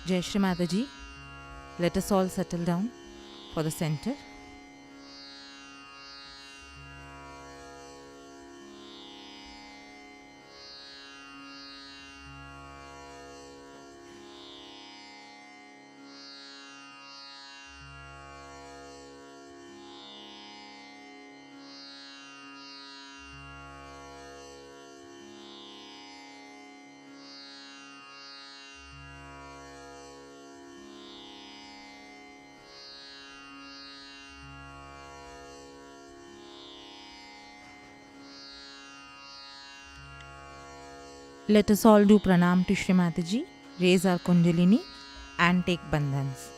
Jai Shri Mataji. Let us all settle down for the center. Let us all do pranam to Shri Mataji, raise our Kundalini and take bandhans.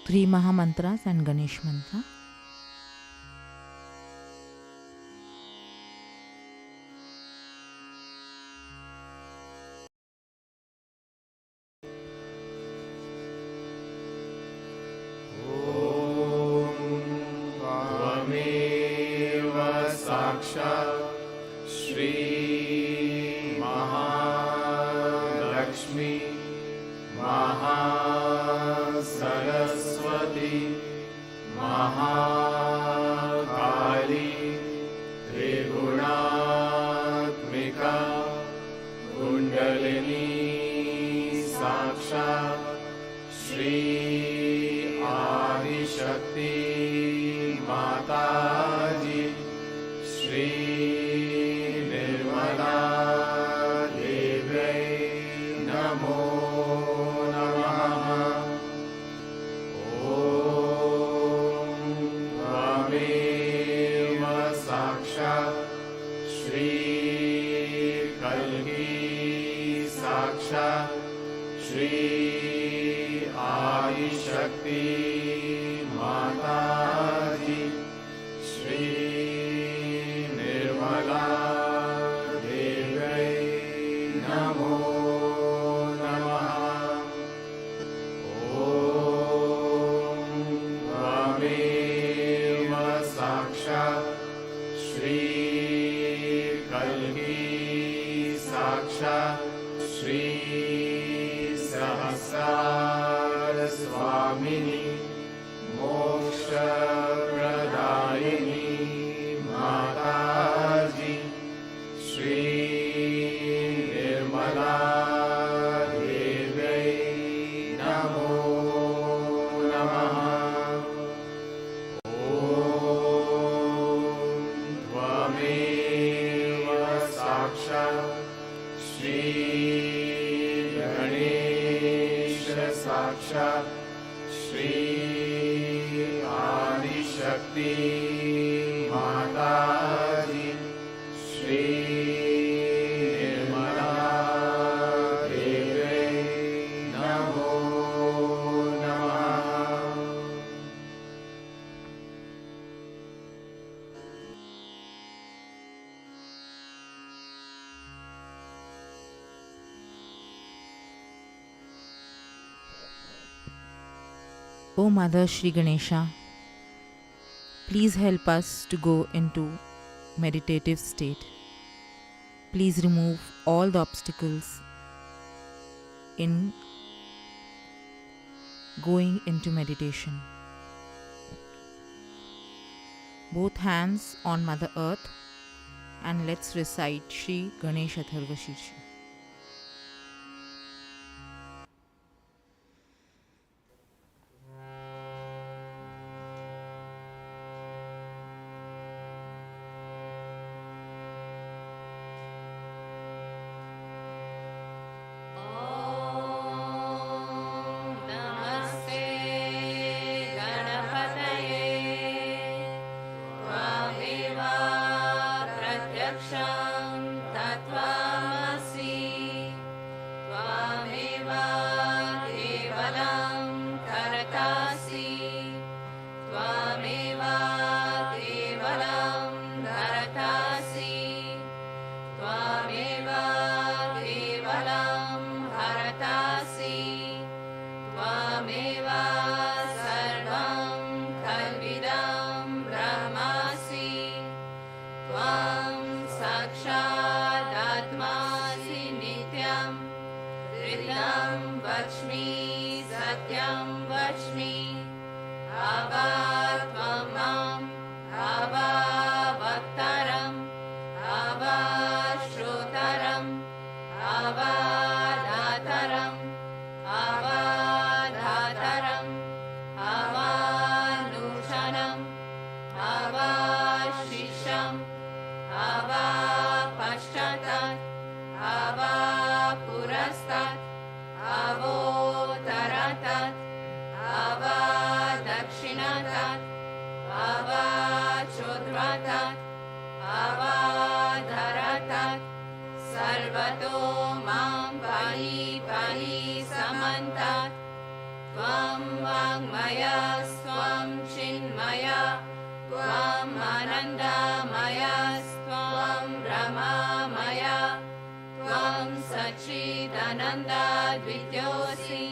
Three Maha Mantras and Ganesh Mantra. Shri शक्ति माता जी श्री निर्मला देव्यै नमो नमः। ॐ त्वमेव साक्षात् श्री कल्की साक्षात् श्री आदिशक्ति माता जी श्री निर्मला देव्यै नमो नमः। ॐ त्वमेव साक्षात् श्री कल्की साक्षात् श्री सहस्रार स्वामिनी मोक्षप्रदायिनी माता जी श्री निर्मला देव्यै नमो नमः। ॐ त्वमेव साक्षात् श्री गणेश साक्षात् श्री आदिशक्ति माता जी श्री निर्मला देव्यै नमो नमः। O Mother Shri Ganesha, please help us to go into meditative state. Please remove all the obstacles in going into meditation. Both hands on Mother Earth and let's recite Shri Ganesha Atharva Shirsha. सर्वतो मां पाहि पाहि समन्तात् त्वं वाङ्मयस्त्वं चिन्मया त्वम् आनन्दमयस्त्वं ब्रह्ममया त्वं सच्चिदानन्दद्वितीयोऽसि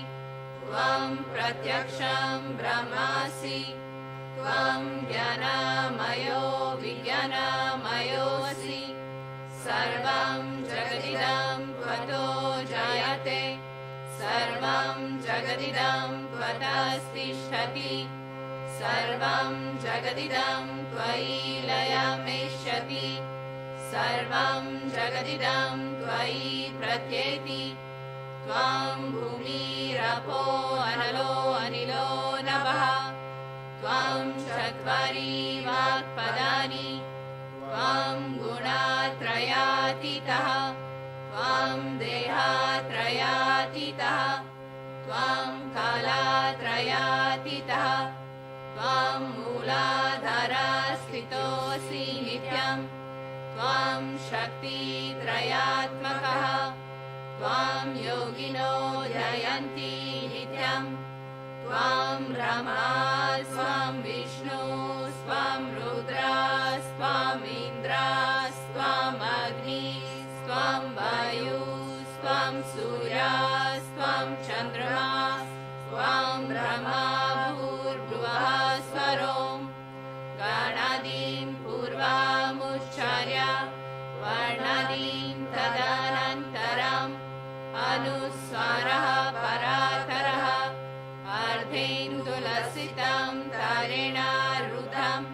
त्वं प्रत्यक्षं ब्रह्मासि त्वं ज्ञानमयो विज्ञानमयोऽसि सर्वं जगदिदं त्वतो जायते सर्वं जगदिदं त्वतस्तिष्ठति सर्वं जगदिदं त्वयि लयमेष्यति सर्वं जगदिदं त्वयि प्रत्येति त्वं भूमिरपो अनलो अनिलो नभः त्वं चत्वारि वाक्पदानि त्वं गुणात्रयातीतः त्वं देहात्रयातीतः त्वं कालात्रयातीतः त्वं मूलाधारस्थितोऽसि नित्यं त्वं शक्तित्रयात्मकः त्वं योगिनो जयन्ति नित्यं त्वं ब्रह्मा स्वं विष्णु स्वं रुद्रा स्वम् इन्द्रा स्वम् अग्नि स्वं वायु स्वं सूर्या स्वं चन्द्रमा स्वं ब्रह्मा भूर्भुवः स्वरों गणादीं पूर्वमुच्चार्य वर्णादीं तदनन्तरम् अनुस्वारः परातरः अर्धेन्दुलसितं तारेण रुद्धम्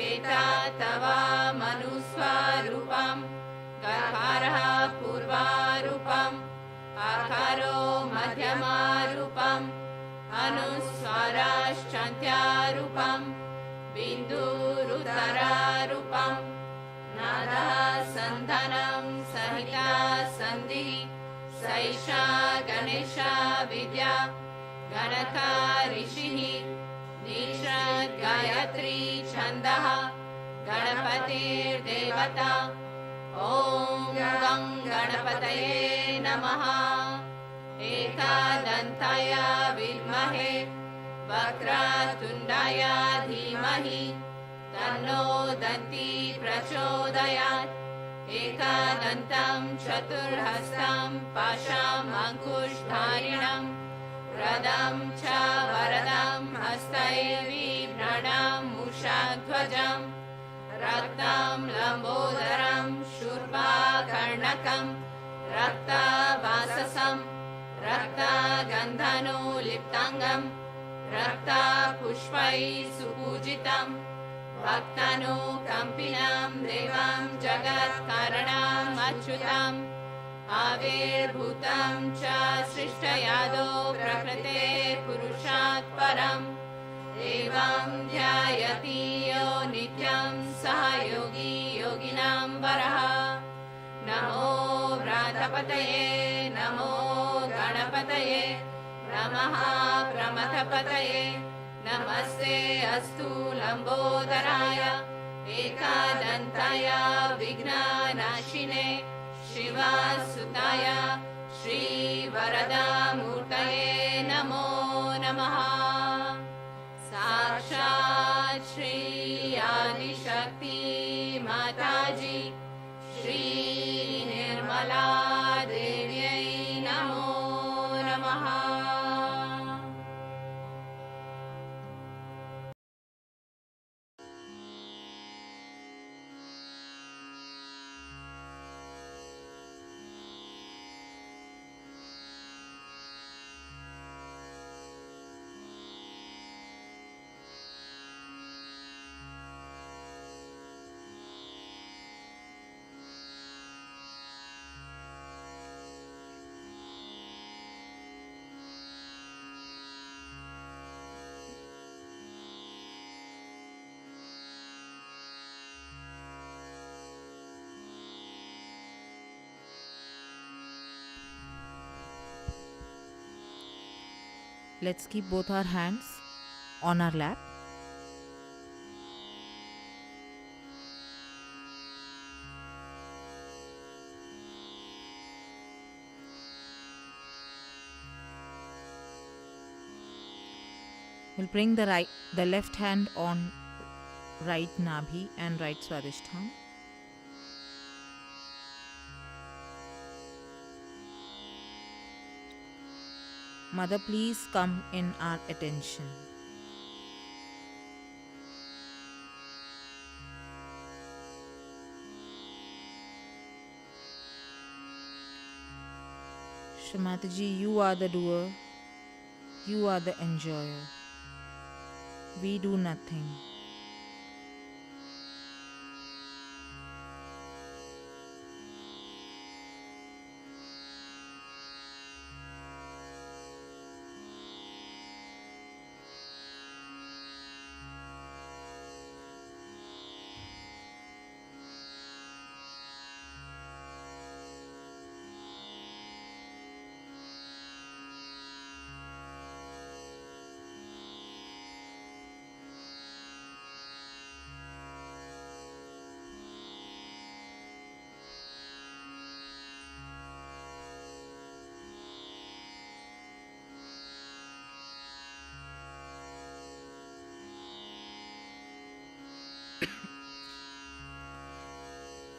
एतत्तवमनुस्वरूपं गकारः पूर्वारूपम् आकारो मध्यमारूपम् अनुस्वाराश्चान्त्यारूपम् बिन्दुरुदरारूपम् नादः सन्धानं सहिता सन्धिः सैषा गणेशा विद्या गणका ऋषिः निषद् गायत्री छन्दः गणपतिर्देवता ॐ गं गणपतये नमः एकदन्ताय विद्महे वक्रतुण्डाय धीमहि तन्नो दन्ती प्रचोदयात् एकदन्तं चतुर्हस्तं पाशाम् अङ्कुशधारिणं वरदं च वरदं हस्तैर्बिभ्रणं मूषध्वजं रक्तं लम्बोदरं शूर्पकर्णकं रक्तवाससं रक्तगन्धनुलिप्ताङ्गं रक्तपुष्पैः सुपूजितं भक्तानुकम्पिनं देवं जगत्कारणम् अच्युतम् आविर्भूतं च सृष्टयादो प्रकृते पुरुषात् परम् एवं ध्यायति यो नित्यं सः योगी योगिनां वरः नमो व्रातपतये नमो गणपतये नमः प्रमथपतये नमस्ते अस्तु लम्बोदराय एकदन्ताय विघ्ननाशिने शिवसुताय श्रीवरदामूर्तये नमो नमः साक्षात् श्री आदिशक्ति माताजी श्री निर्मला देव्यै नमो नमः। Let's keep both our hands on our lap. We'll bring the left hand on right nabhi and right swadhisthana. Mother, please come in our attention. Shrimataji, you are the doer, you are the enjoyer. We do nothing.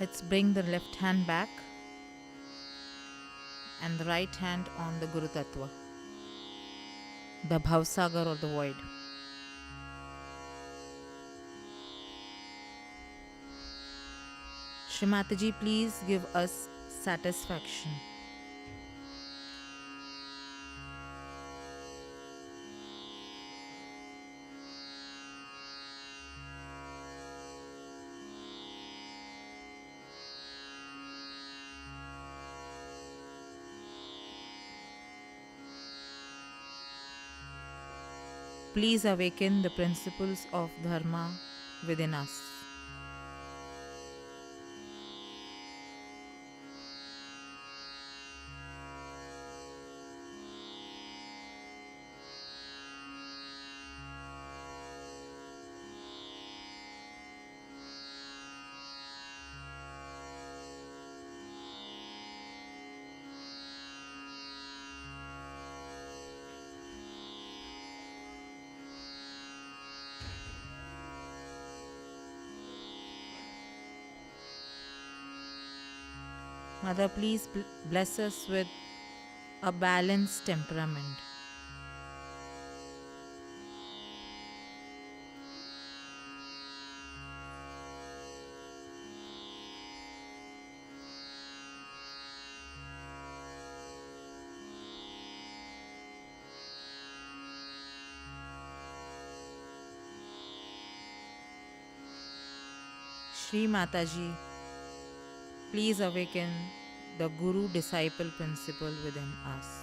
Let's bring the left hand back and the right hand on the Guru Tattva, the Bhavsagar or the void. Shri Mataji, please give us satisfaction. Please awaken the principles of Dharma within us. Mother, please bless us with a balanced temperament. Shri Mataji, please awaken the Guru-disciple principle within us.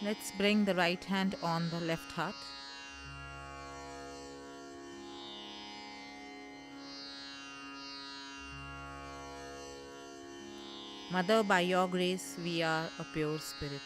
Let's bring the right hand on the left heart. Mother, by your grace, we are a pure spirit.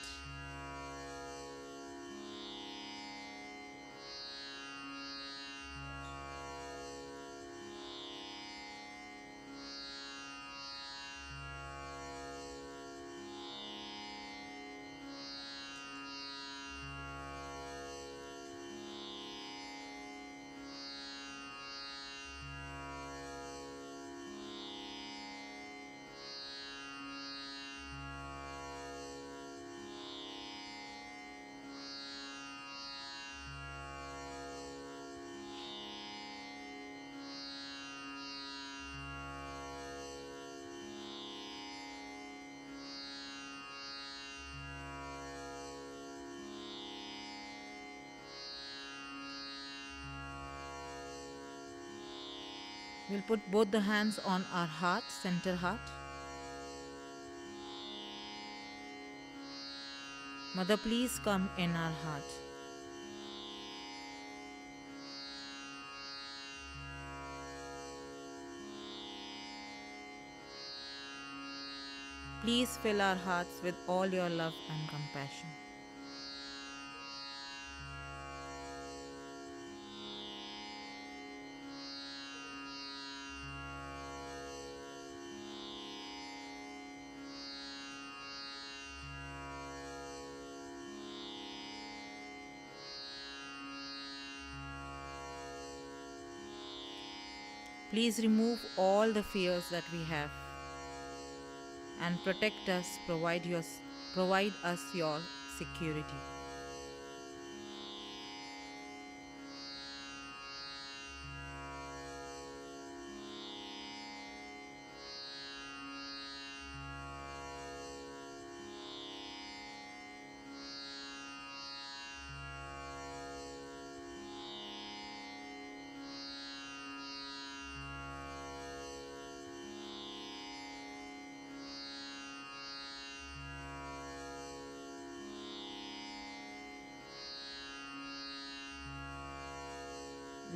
We'll put both the hands on our heart, center heart. Mother, please come in our heart. Please fill our hearts with all your love and compassion. Please remove all the fears that we have and protect us, provide us your security.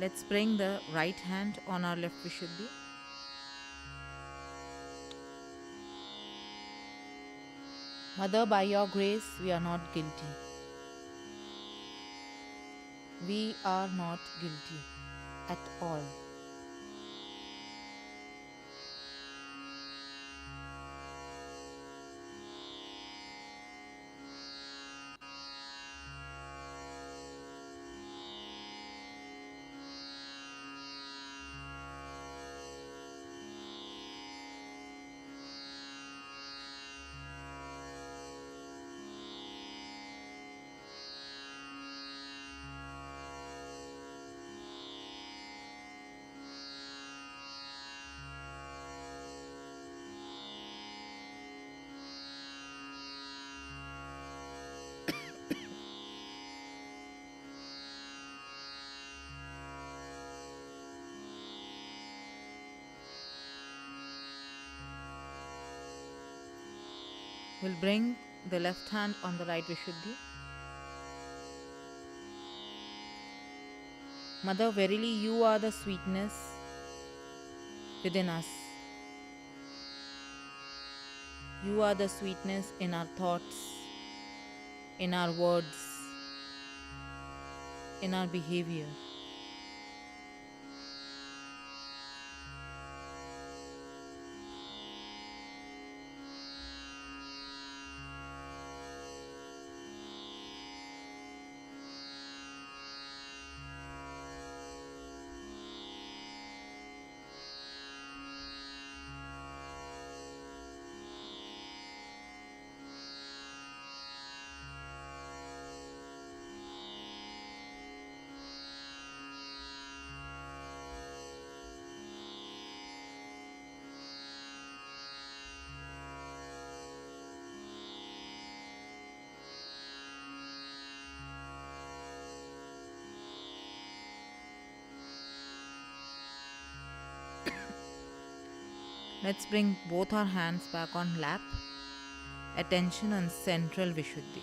Let's bring the right hand on our left Vishuddhi. Mother, by your grace, we are not guilty. We are not guilty at all. We'll bring the left hand on the right Vishuddhi. Mother, verily you are the sweetness within us. You are the sweetness in our thoughts, in our words, in our behavior. Let's bring both our hands back on lap. Attention on central Vishuddhi.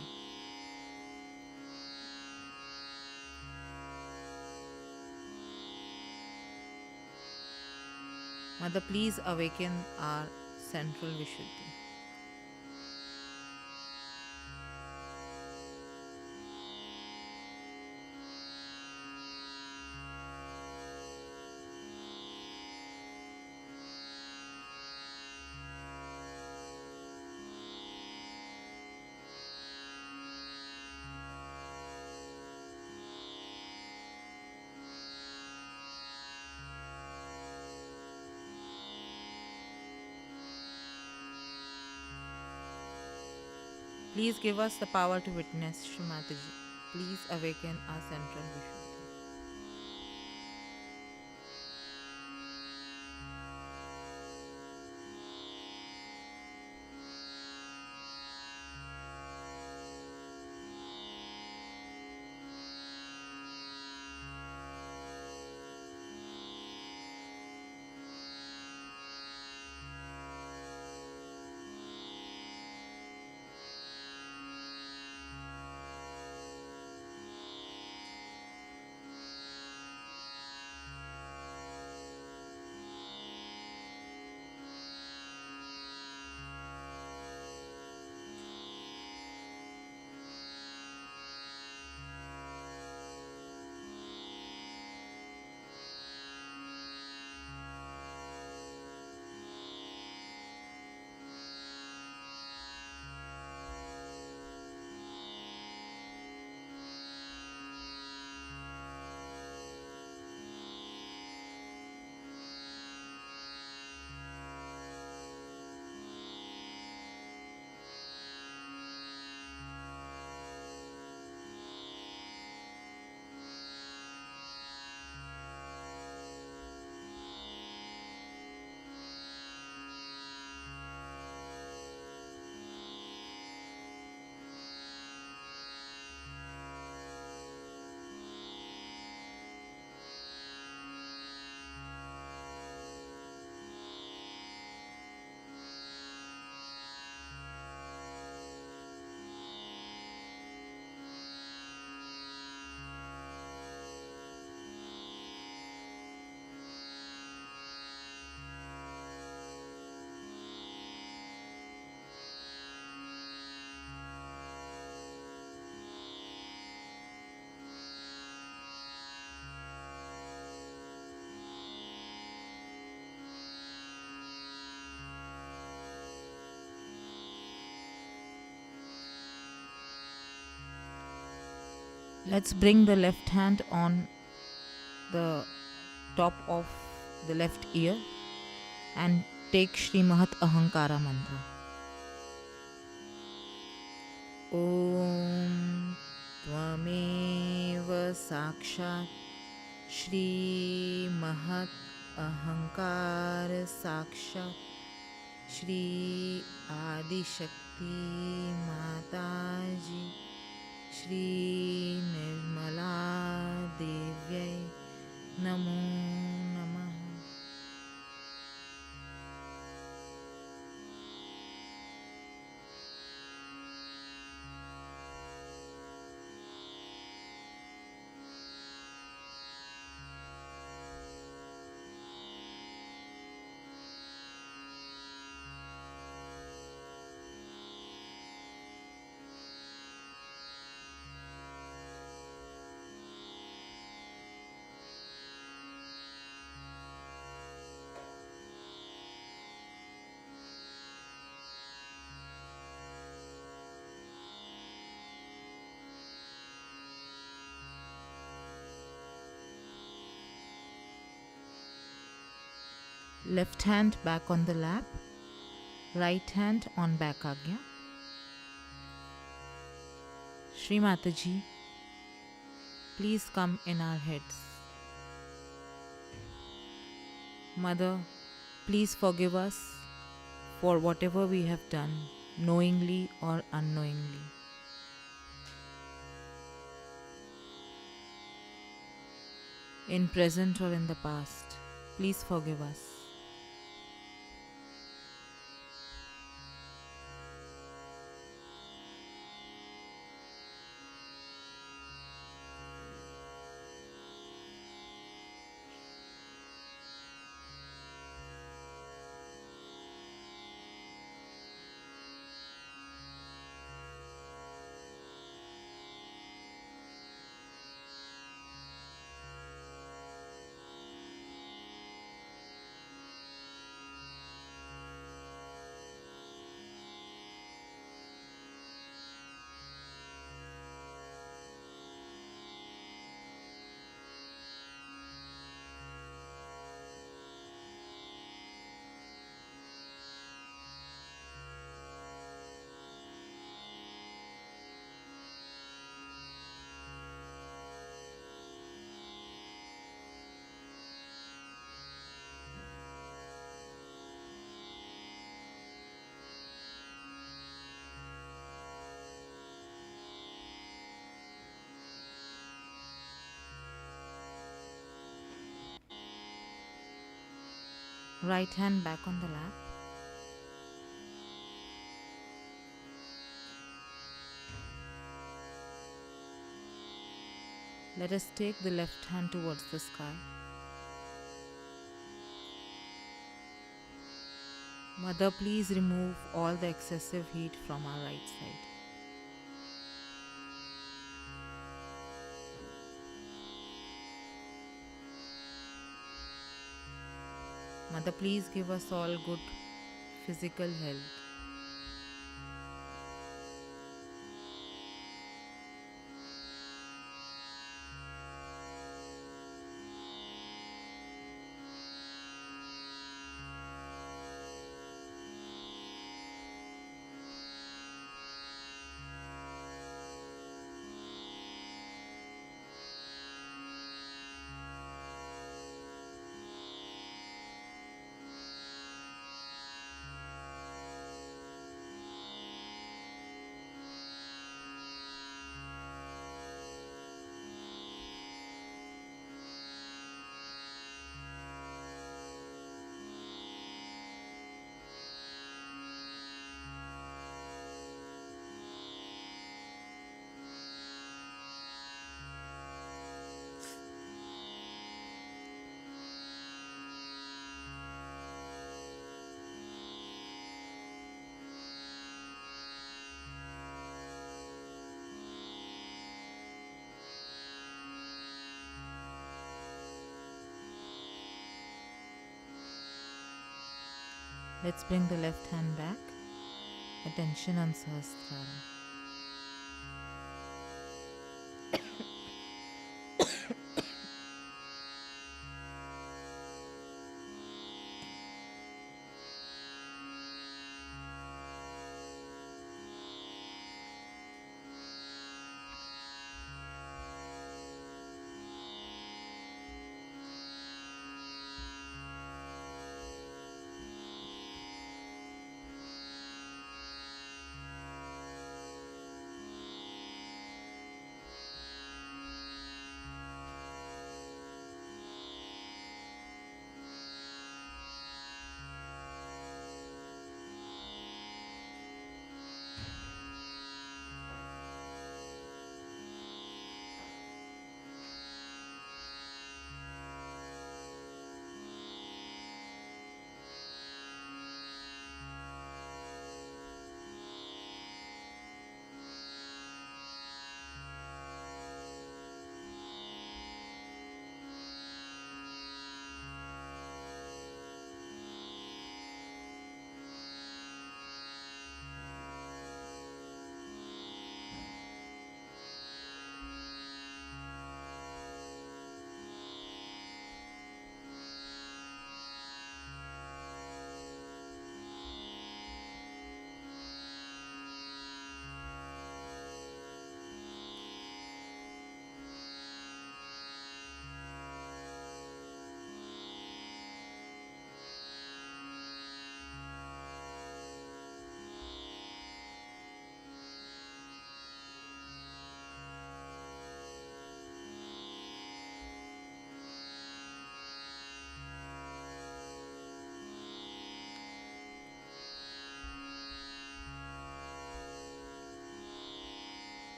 Mother, please awaken our central Vishuddhi. Please give us the power to witness, Shri Mataji. Please awaken our central Vishuddhi. Let's bring the left hand on the top of the left ear and take Shri Mahat Ahankara mantra. Om Tvameva Sakshat Shri Mahat Ahankara Sakshat Shri Adi Shakti Mataji Shri Nirmala Devyai Namo Namaha. Left hand back on the lap, right hand on back agya. Shri Mataji, please come in our heads. Mother, please forgive us for whatever we have done, knowingly or unknowingly. In present or in the past, please forgive us. Right hand back on the lap. Let us take the left hand towards the sky. Mother, please remove all the excessive heat from our right side. Mother, please give us all good physical health. Let's bring the left hand back. Attention on Sahasrara.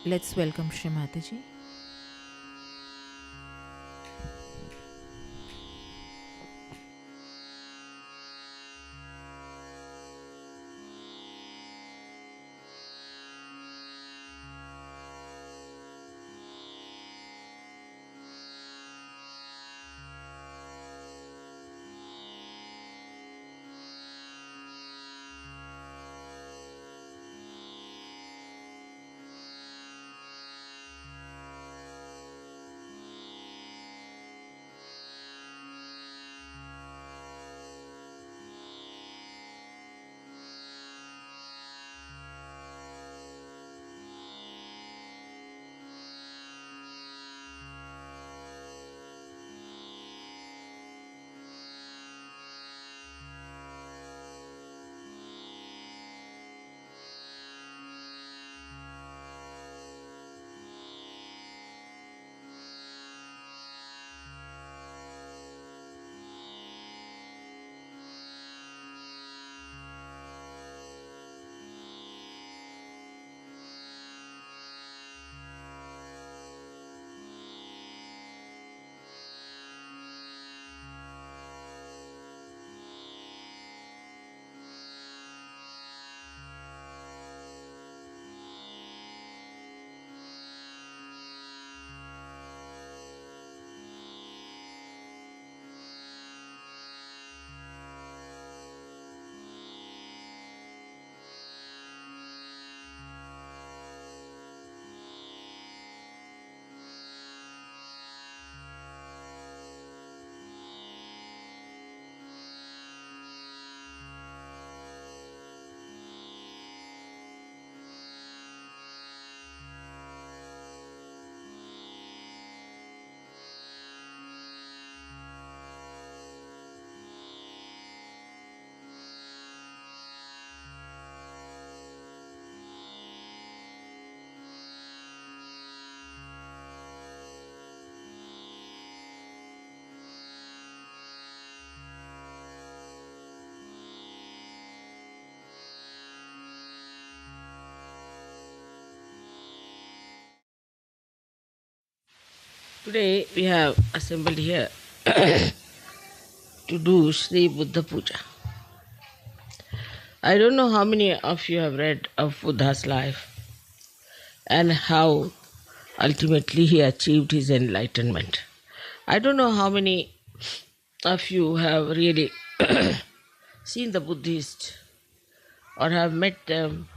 Let's welcome Shri Mataji. Today we have assembled here to do Sri Buddha Puja. I don't know how many of you have read of Buddha's life and how ultimately he achieved his enlightenment. I don't know how many of you have really seen the Buddhists or have met them,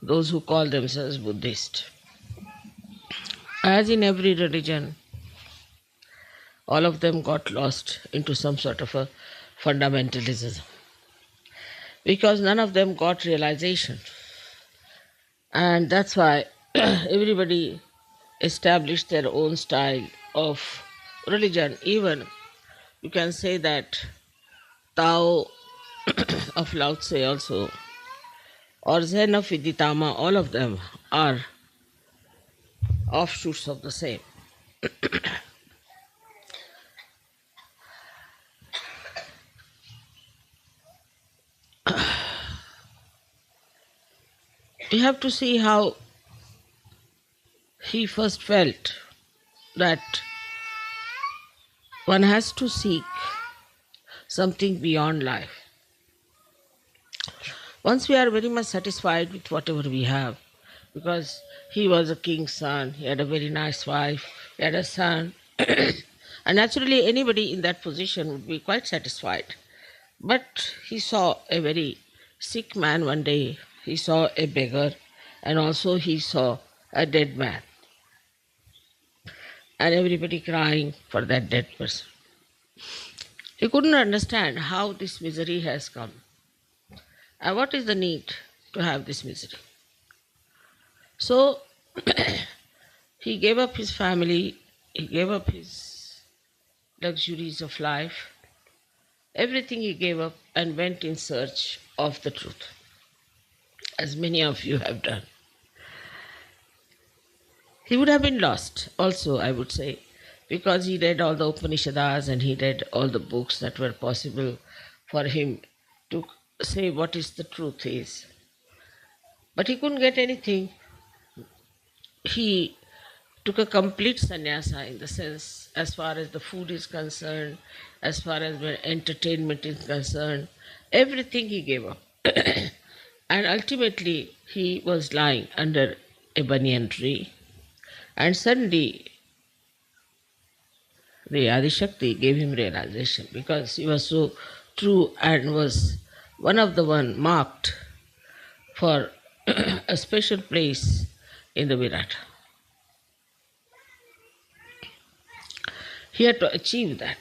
those who call themselves Buddhist. As in every religion, all of them got lost into some sort of a fundamentalism because none of them got realization. And that's why everybody established their own style of religion. Even you can say that Tao of Lao Tse also, or Zen of Viditama, all of them are offshoots of the same. You have to see how he first felt that one has to seek something beyond life. Once we are very much satisfied with whatever we have, because he was a king's son, he had a very nice wife, he had a son, and naturally anybody in that position would be quite satisfied. But he saw a very sick man one day, he saw a beggar, and also he saw a dead man. And everybody crying for that dead person. He couldn't understand how this misery has come. And what is the need to have this misery? So he gave up his family, he gave up his luxuries of life, everything he gave up and went in search of the truth, as many of you have done. He would have been lost also, I would say, because he read all the Upanishads and he read all the books that were possible for him to say what is the truth is. But he couldn't get anything he took a complete sannyasa, in the sense, as far as the food is concerned, as far as the entertainment is concerned, everything he gave up. And ultimately, he was lying under a banyan tree, and suddenly the Adishakti gave him realization, because he was so true and was one of the one marked for a special place in the Virata. He had to achieve that.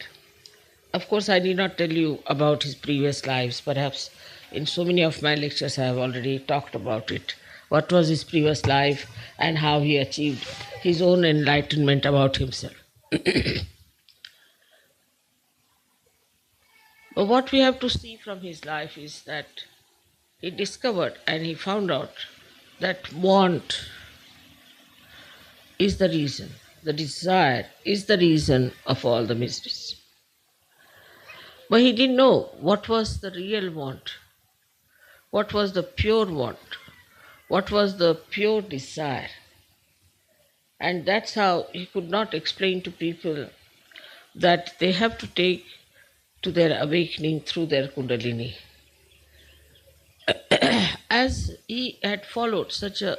Of course, I need not tell you about his previous lives. Perhaps in so many of my lectures I have already talked about it. What was his previous life and how he achieved his own enlightenment about himself. But what we have to see from his life is that he discovered and he found out that want is the reason, the desire is the reason of all the miseries. But he didn't know what was the real want, what was the pure want, what was the pure desire. And that's how he could not explain to people that they have to take to their awakening through their Kundalini. As he had followed such a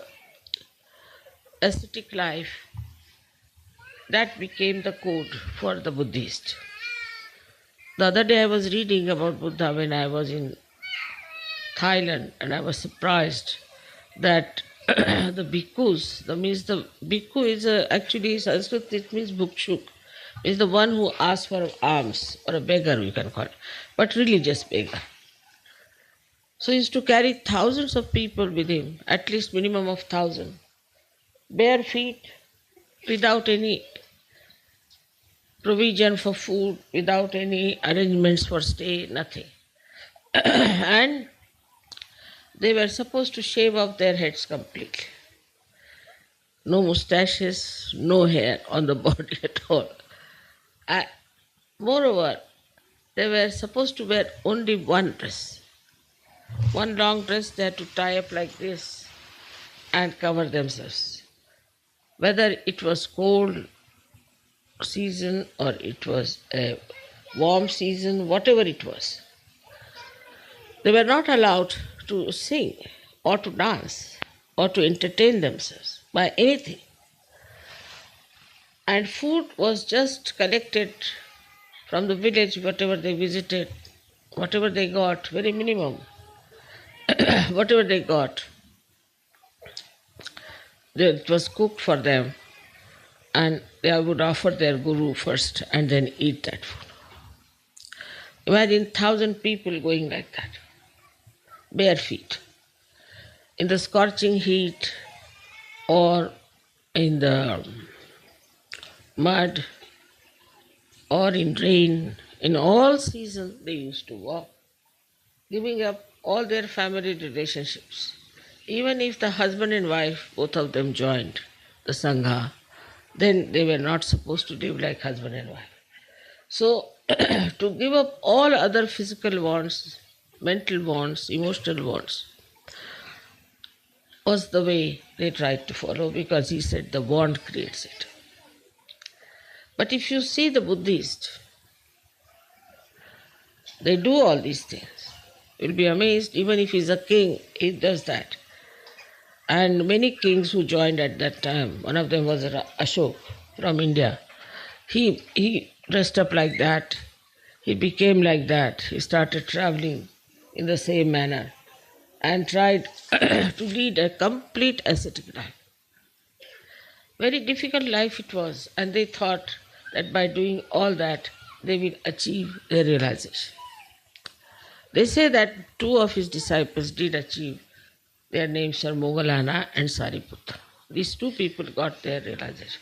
ascetic life, that became the code for the Buddhist. The other day I was reading about Buddha when I was in Thailand, and I was surprised that the bhikkhus, the bhikkhu is actually Sanskrit, it means bhukshuk, is the one who asks for alms, or a beggar we can call it, but religious beggar. So he used to carry thousands of people with him, at least minimum of 1,000, bare feet, without any provision for food, without any arrangements for stay, nothing. And they were supposed to shave off their heads completely. No moustaches, no hair on the body at all. Moreover, they were supposed to wear only one dress. One long dress they had to tie up like this and cover themselves. Whether it was cold season or it was a warm season, whatever it was, they were not allowed to sing or to dance or to entertain themselves by anything. And food was just collected from the village, whatever they visited, whatever they got, very minimum, whatever they got, it was cooked for them, and they would offer their guru first and then eat that food. Imagine 1,000 people going like that, bare feet, in the scorching heat or in the mud or in rain. In all seasons they used to walk, giving up all their family relationships. Even if the husband and wife, both of them joined the Sangha, then they were not supposed to live like husband and wife. So, to give up all other physical wants, mental wants, emotional wants, was the way they tried to follow, because he said the want creates it. But if you see the Buddhist, they do all these things. You'll be amazed, even if he's a king, he does that. And many kings who joined at that time, one of them was Ashok from India. He dressed up like that, he became like that, he started traveling in the same manner and tried to lead a complete ascetic life. Very difficult life it was, and they thought that by doing all that, they will achieve their realization. They say that 2 of his disciples did achieve. Their names are Moggallana and Sariputta. These 2 people got their realization.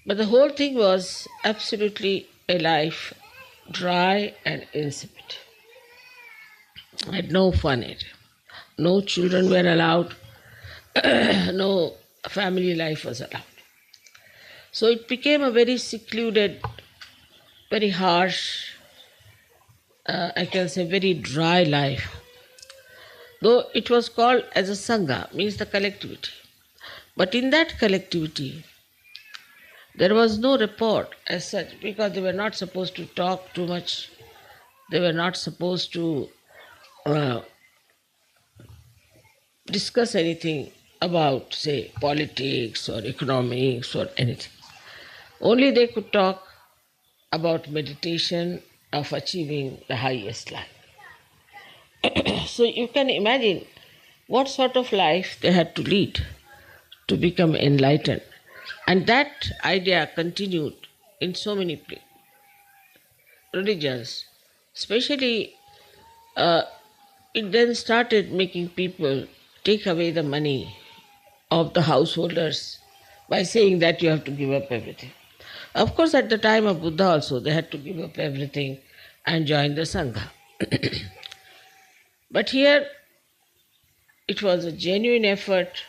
But the whole thing was absolutely a life dry and insipid. Had no fun in it. No children were allowed. No family life was allowed. So it became a very secluded, very harsh, I can say very dry life. though it was called as a Sangha, means the collectivity. But in that collectivity, there was no report as such because they were not supposed to talk too much. They were not supposed to uh, discuss anything about, say, politics or economics or anything. Only they could talk about meditation of achieving the highest life. So you can imagine what sort of life they had to lead to become enlightened. And that idea continued in so many religions. Especially, it then started making people take away the money of the householders by saying that you have to give up everything. Of course, at the time of Buddha also, they had to give up everything and join the Sangha. But here, it was a genuine effort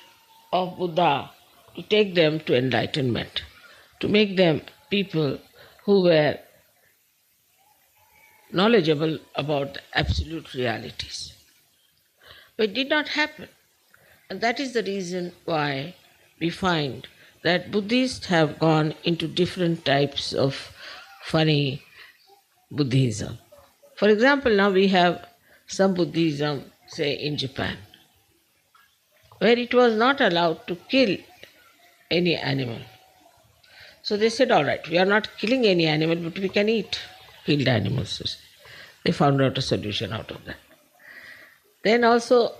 of Buddha to take them to enlightenment, to make them people who were knowledgeable about the absolute realities. But it did not happen. And that is the reason why we find that Buddhists have gone into different types of funny Buddhism. For example, now we have some Buddhism, say in Japan, where it was not allowed to kill any animal. So they said, all right, we are not killing any animal, but we can eat killed animals. They found out a solution out of that. Then also,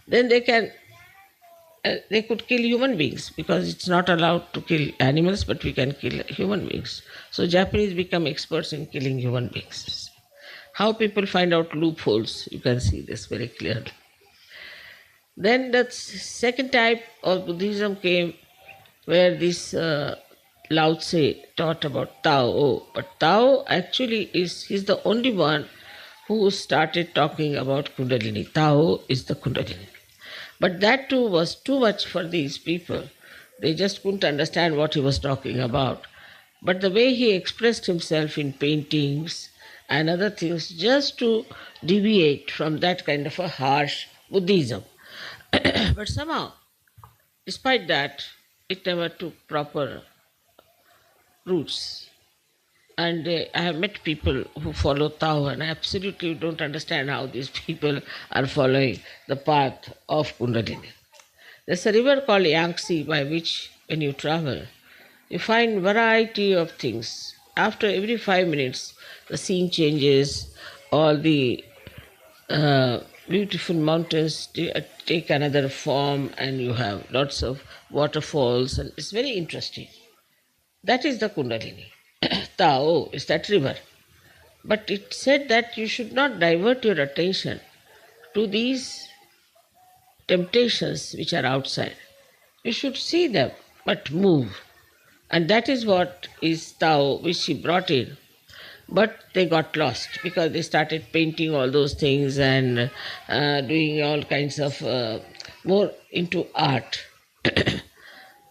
then they could kill human beings because it's not allowed to kill animals, but we can kill human beings. So Japanese become experts in killing human beings. How people find out loopholes, you can see this very clearly. Then the second type of Buddhism came where this Lao Tse taught about Tao. But Tao actually he's the only one who started talking about Kundalini. Tao is the Kundalini. But that too was too much for these people. They just couldn't understand what he was talking about. But the way he expressed himself in paintings and other things, just to deviate from that kind of a harsh Buddhism. But somehow, despite that, it never took proper roots. And I have met people who follow Tao, and I absolutely don't understand how these people are following the path of Kundalini. There's a river called Yangtze by which, when you travel, you find variety of things. After every 5 minutes, the scene changes, all the beautiful mountains take another form, and you have lots of waterfalls, and it's very interesting. That is the Kundalini. Tao is that river. But it said that you should not divert your attention to these temptations which are outside. You should see them, but move. And that is what is Tao, which he brought in. But they got lost because they started painting all those things and doing all kinds of more into art.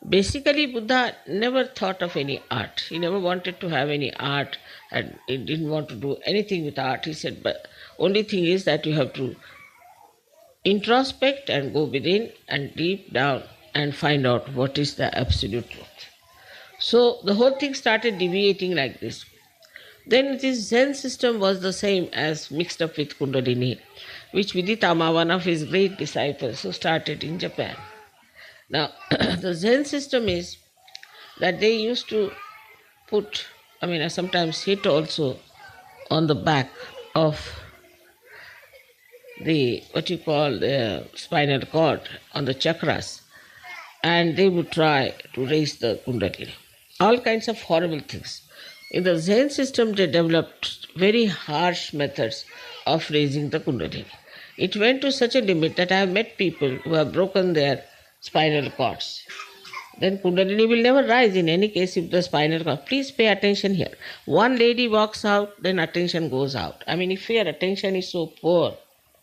Basically, Buddha never thought of any art. He never wanted to have any art, and he didn't want to do anything with art. He said, but only thing is that you have to introspect and go within and deep down and find out what is the absolute truth. So the whole thing started deviating like this. Then this Zen system was the same as mixed up with Kundalini, which Viditama, one of his great disciples, who started in Japan. Now, the Zen system is that they used to put, I sometimes hit also on the back of the, what you call the spinal cord, on the chakras, and they would try to raise the Kundalini. All kinds of horrible things. In the Zen system, they developed very harsh methods of raising the Kundalini. It went to such a limit that I have met people who have broken their spinal cords. Then Kundalini will never rise in any case if the spinal cord. Please pay attention here. One lady walks out, then attention goes out. If your attention is so poor,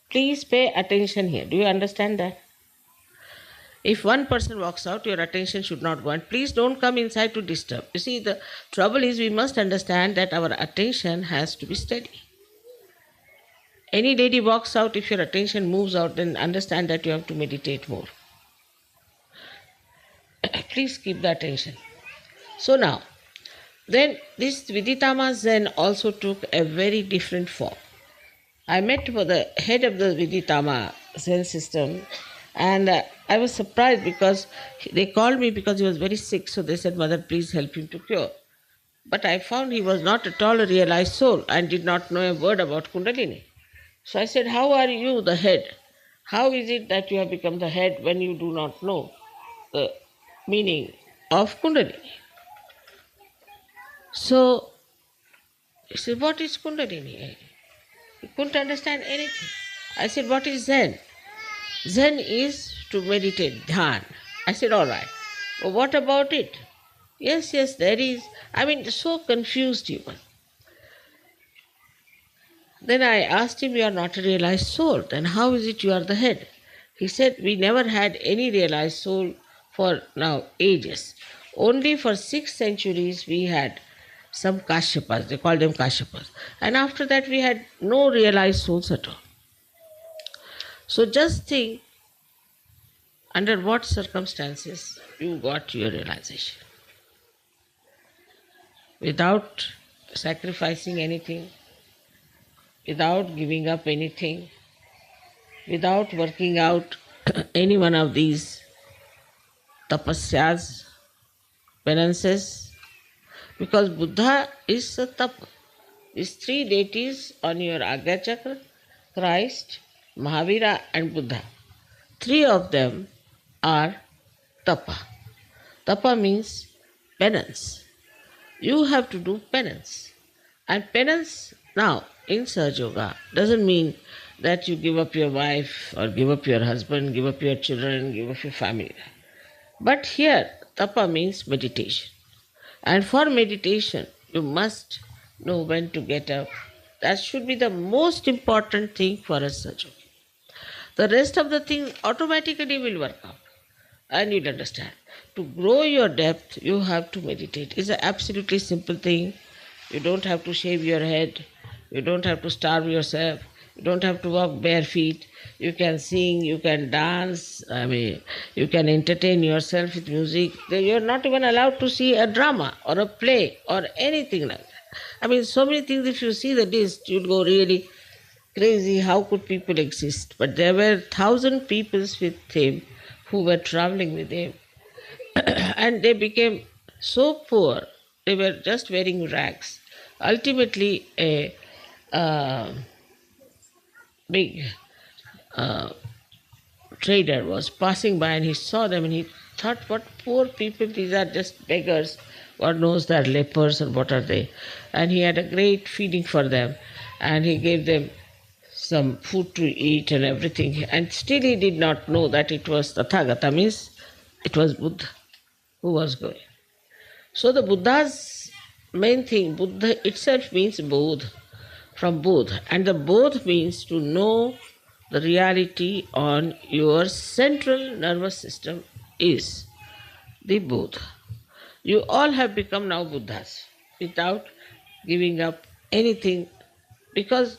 please pay attention here. Do you understand that? If one person walks out, your attention should not go. And please don't come inside to disturb. You see, the trouble is we must understand that our attention has to be steady. any lady walks out, if your attention moves out, then understand that you have to meditate more. Please keep the attention. So now, then this Viditama Zen also took a very different form. I met with the head of the Viditama Zen system, and I was surprised because they called me because he was very sick. So they said, "Mother, please help him to cure." But I found he was not at all a realized soul and did not know a word about Kundalini. So I said, "How are you the head? How is it that you have become the head when you do not know the meaning of Kundalini?" So he said, "What is Kundalini?" He couldn't understand anything. I said, "What is Zen?" "Zen is to meditate, dhyan." I said, "All right. Well, what about it?" Yes, there is. I mean, so confused even. Then I asked him, "You are not a realized soul. Then how is it you are the head?" He said, "We never had any realized soul for now ages. Only for 6 centuries we had some Kashyapas, they called them Kashyapas. And after that we had no realized souls at all." So just think under what circumstances you got your realization. Without sacrificing anything, without giving up anything, without working out any one of these tapasyas, penances, because Buddha is a tapa. These 3 deities on your Agya Chakra, Christ, Mahavira and Buddha, 3 of them are tapa. Tapa means penance. You have to do penance. And penance now in Sahaja Yoga doesn't mean that you give up your wife or give up your husband, give up your children, give up your family. But here tapa means meditation. And for meditation you must know when to get up. That should be the most important thing for a Sahaja Yogi. The rest of the things automatically will work out. And you'll understand. To grow your depth, you have to meditate. It's an absolutely simple thing. You don't have to shave your head. You don't have to starve yourself. You don't have to walk bare feet. You can sing, you can dance. You can entertain yourself with music. You're not even allowed to see a drama or a play or anything like that. So many things. If you see the list, you'll go really crazy. How could people exist? But there were 1,000 people with him who were traveling with him. And they became so poor, they were just wearing rags. Ultimately, a big trader was passing by and he saw them and he thought, what poor people, these are just beggars. God knows they are lepers or what are they. And he had a great feeding for them and he gave them some food to eat and everything. And still he did not know that it was Tathagata, means it was Buddha who was going. So the Buddha's main thing, Buddha itself means Bodh, from Bodh. And the Bodh means to know the reality on your central nervous system is the Bodh. You all have become now Buddhas without giving up anything, because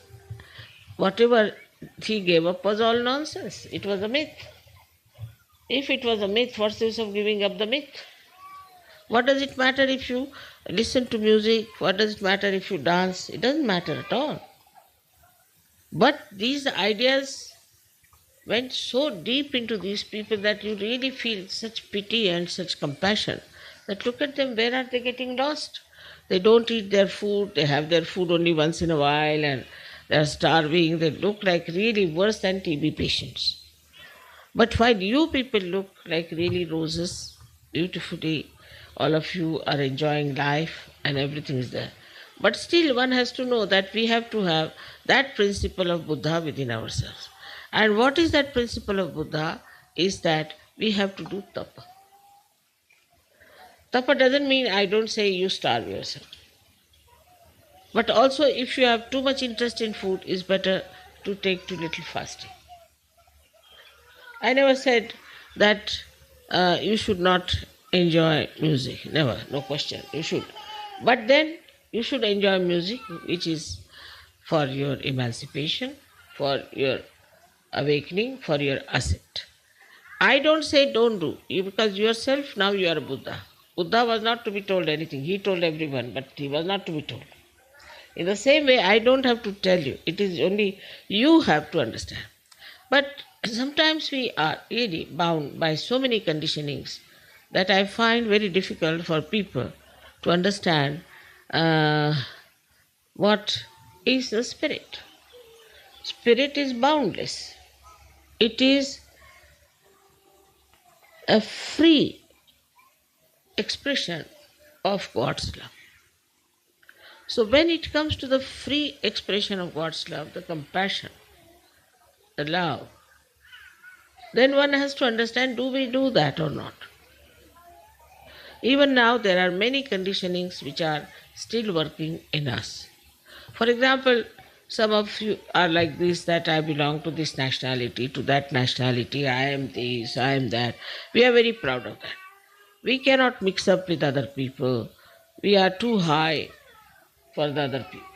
whatever he gave up was all nonsense. It was a myth. If it was a myth, what's the use of giving up the myth? What does it matter if you listen to music? What does it matter if you dance? It doesn't matter at all. But these ideas went so deep into these people that you really feel such pity and such compassion that look at them, where are they getting lost? They don't eat their food, they have their food only once in a while and they are starving. They look like really worse than TB patients. But while you people look like really roses, beautifully, all of you are enjoying life and everything is there. But still one has to know that we have to have that principle of Buddha within ourselves. And what is that principle of Buddha? Is that we have to do tapa. Tapa doesn't mean I don't say you starve yourself. But also if you have too much interest in food, it's better to take too little fasting. I never said that you should not enjoy music. Never, no question. You should. But then you should enjoy music which is for your emancipation, for your awakening, for your ascent. I don't say don't do, because yourself now you are a Buddha. Buddha was not to be told anything. He told everyone, but he was not to be told. In the same way, I don't have to tell you. It is only you have to understand. But sometimes we are really bound by so many conditionings that I find very difficult for people to understand what is the spirit. Spirit is boundless. It is a free expression of God's love. So when it comes to the free expression of God's love, the compassion, the love, then one has to understand, do we do that or not? Even now there are many conditionings which are still working in us. For example, some of you are like this, that I belong to this nationality, to that nationality, I am this, I am that. We are very proud of that. We cannot mix up with other people. We are too high for the other people,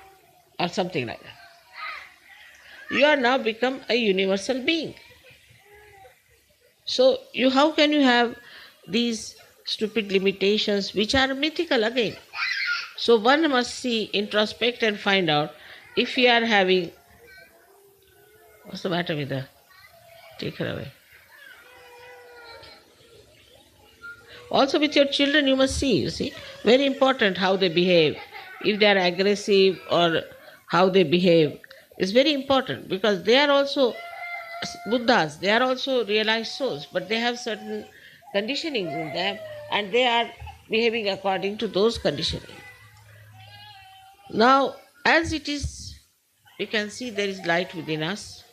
or something like that. You are now become a universal being. So how can you have these stupid limitations which are mythical again? So one must see, introspect and find out if we are having... What's the matter with her? Take her away. Also with your children you must see, very important how they behave. If they are aggressive or how they behave is very important, because they are also Buddhas, they are also realized souls, but they have certain conditionings in them and they are behaving according to those conditionings. Now, as it is, you can see there is light within us.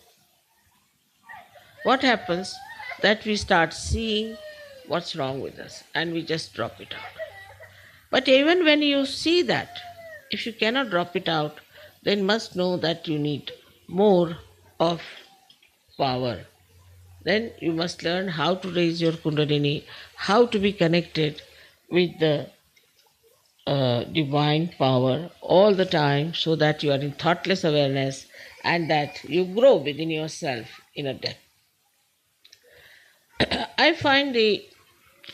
What happens? That we start seeing what's wrong with us and we just drop it out. But even when you see that, if you cannot drop it out, then must know that you need more of power. Then you must learn how to raise your Kundalini, how to be connected with the divine power all the time, so that you are in thoughtless awareness and that you grow within yourself in a depth. I find the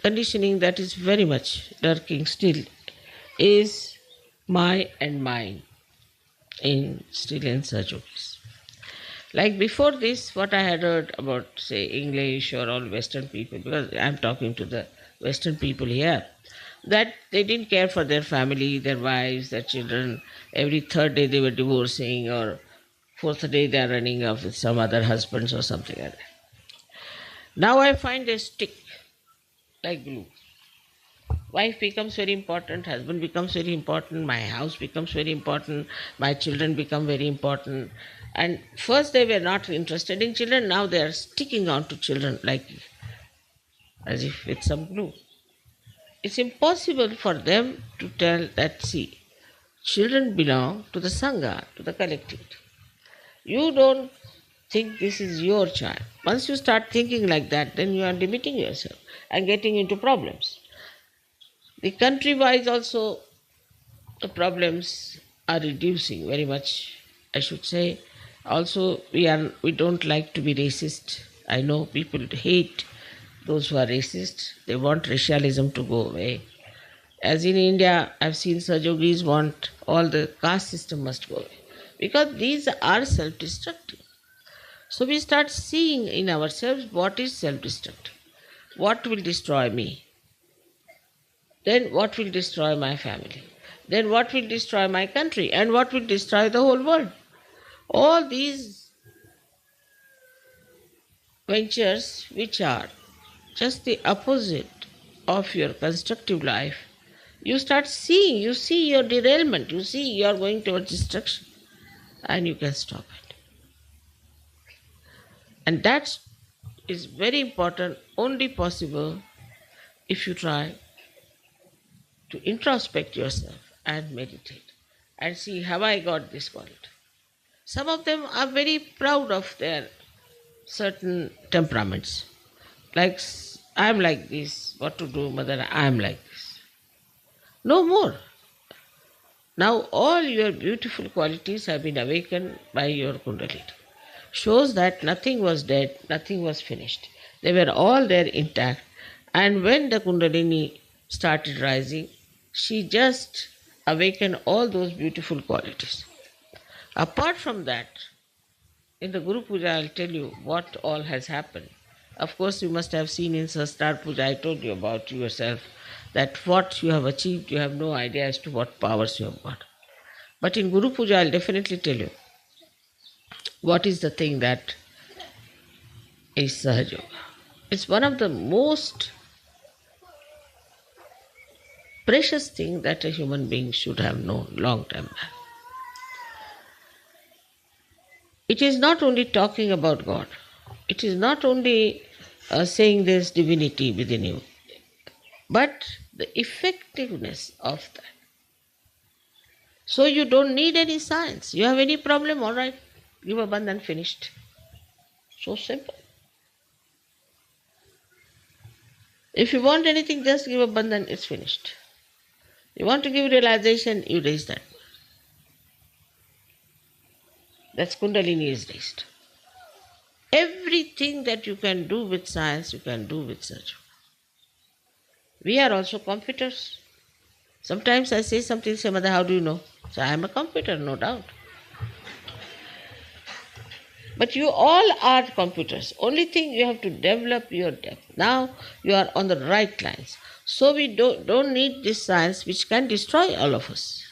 conditioning that is very much lurking still is my and mine still in Sahaja Yogis. Like before this, what I had heard about, say, English or all Western people, because I am talking to the Western people here, that they didn't care for their family, their wives, their children. Every third day they were divorcing, or fourth day they are running off with some other husbands or something like that. Now I find they stick like glue. Wife becomes very important, husband becomes very important, my house becomes very important, my children become very important. And first they were not interested in children, now they are sticking on to children like as if with some glue. It's impossible for them to tell that, see, children belong to the Sangha, to the collectivity. You don't think this is your child. Once you start thinking like that, then you are limiting yourself and getting into problems. The country-wise also, the problems are reducing very much, I should say. Also, we don't like to be racist. I know people hate those who are racist. They want racialism to go away. As in India, I've seen Sahaja Yogis want all the caste system must go away, because these are self-destructive. So we start seeing in ourselves what is self-destructive, what will destroy me, then what will destroy my family, then what will destroy my country, and what will destroy the whole world. All these ventures which are just the opposite of your constructive life, you start seeing, you see your derailment, you see you are going towards destruction, and you can stop it. And that is very important, only possible if you try to introspect yourself and meditate and see, have I got this quality? Some of them are very proud of their certain temperaments. Like, I am like this, what to do, mother, I am like this. No more. Now all your beautiful qualities have been awakened by your Kundalini. shows that nothing was dead, nothing was finished. They were all there intact. And when the Kundalini started rising, she just awakened all those beautiful qualities. Apart from that, in the Guru Puja, I'll tell you what all has happened. Of course, you must have seen in Sastar Puja, I told you about yourself, that what you have achieved, you have no idea as to what powers you have got. But in Guru Puja, I'll definitely tell you what is the thing that is Sahaja Yoga. It's one of the most precious thing that a human being should have known long time back. It is not only talking about God. It is not only saying there's divinity within you, but the effectiveness of that. So you don't need any science. You have any problem, all right, give a bandhan, finished. So simple. If you want anything, just give a bandhan, it's finished. You want to give realization, you raise that. That's Kundalini is raised. Everything that you can do with science, you can do with Sahaja. We are also computers. Sometimes I say something, say, Mother, how do you know? So I am a computer, no doubt. But you all are computers. Only thing you have to develop your depth. Now you are on the right lines. So we don't need this science which can destroy all of us.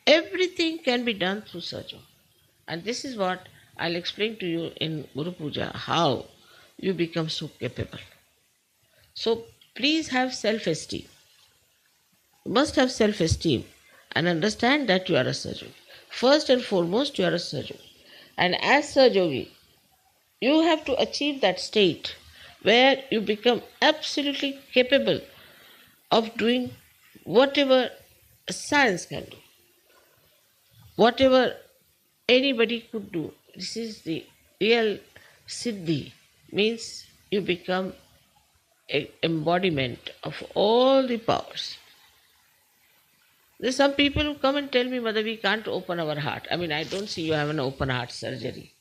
Everything can be done through Sahaja. And this is what I'll explain to you in Guru Puja, how you become so capable. So please have self-esteem. You must have self-esteem and understand that you are a Sahaja. First and foremost, you are a Sahaja. And as Sahaja, you have to achieve that state where you become absolutely capable of doing whatever science can do. Whatever anybody could do. This is the real Siddhi. Means you become an embodiment of all the powers. There's some people who come and tell me, Mother, we can't open our heart. I mean, I don't see you have an open heart surgery.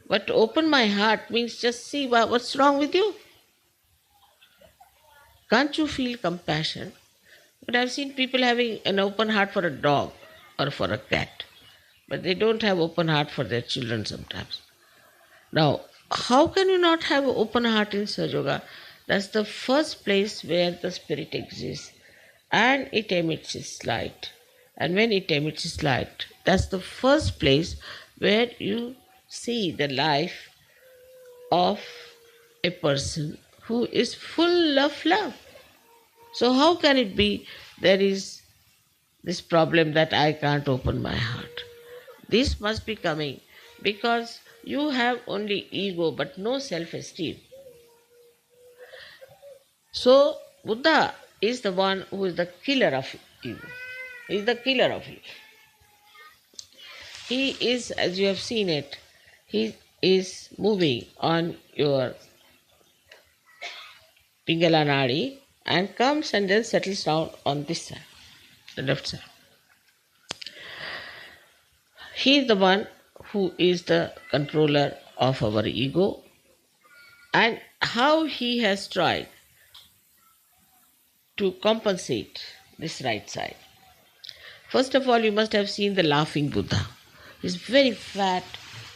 But to open my heart means just see what's wrong with you. Can't you feel compassion? But I've seen people having an open heart for a dog or for a cat. But they don't have open heart for their children sometimes. Now, how can you not have an open heart in Sahaja Yoga? That's the first place where the spirit exists. And it emits its light. And when it emits its light, that's the first place where you see the life of a person who is full of love. So how can it be there is this problem that I can't open my heart? This must be coming because you have only ego but no self-esteem. So Buddha is the one who is the killer of ego. He is the killer of ego. He is, as you have seen it, he is moving on your Pingala Nadi and comes and then settles down on this side, the left side. He is the one who is the controller of our ego, and how he has tried to compensate this right side. First of all, you must have seen the laughing Buddha. He is very fat,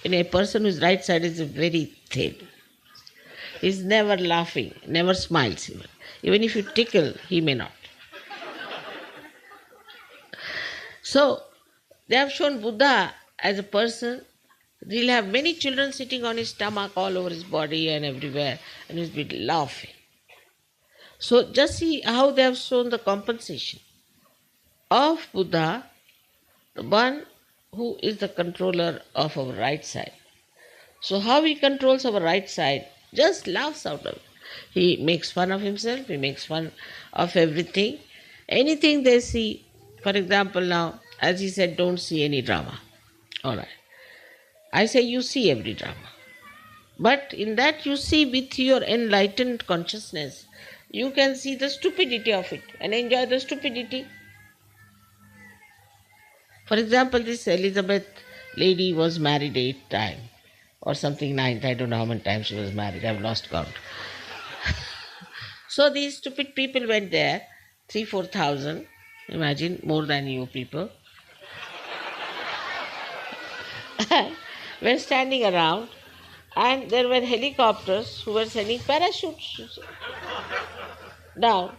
and a person whose right side is very thin. He is never laughing, never smiles even. Even if you tickle, he may not. So, they have shown Buddha as a person. He'll have many children sitting on his stomach all over his body and everywhere, and he'll be laughing. So just see how they have shown the compensation of Buddha, the one who is the controller of our right side. So how he controls our right side, just laughs out of it. He makes fun of himself, he makes fun of everything. Anything they see, for example now, as he said, don't see any drama. Alright. I say you see every drama. But in that you see with your enlightened consciousness, you can see the stupidity of it and enjoy the stupidity. For example, this Elizabeth lady was married 8 times or something, 9th. I don't know how many times she was married. I've lost count. So these stupid people went there, 3,000-4,000. Imagine, more than you people. Were standing around, and there were helicopters who were sending parachutes down,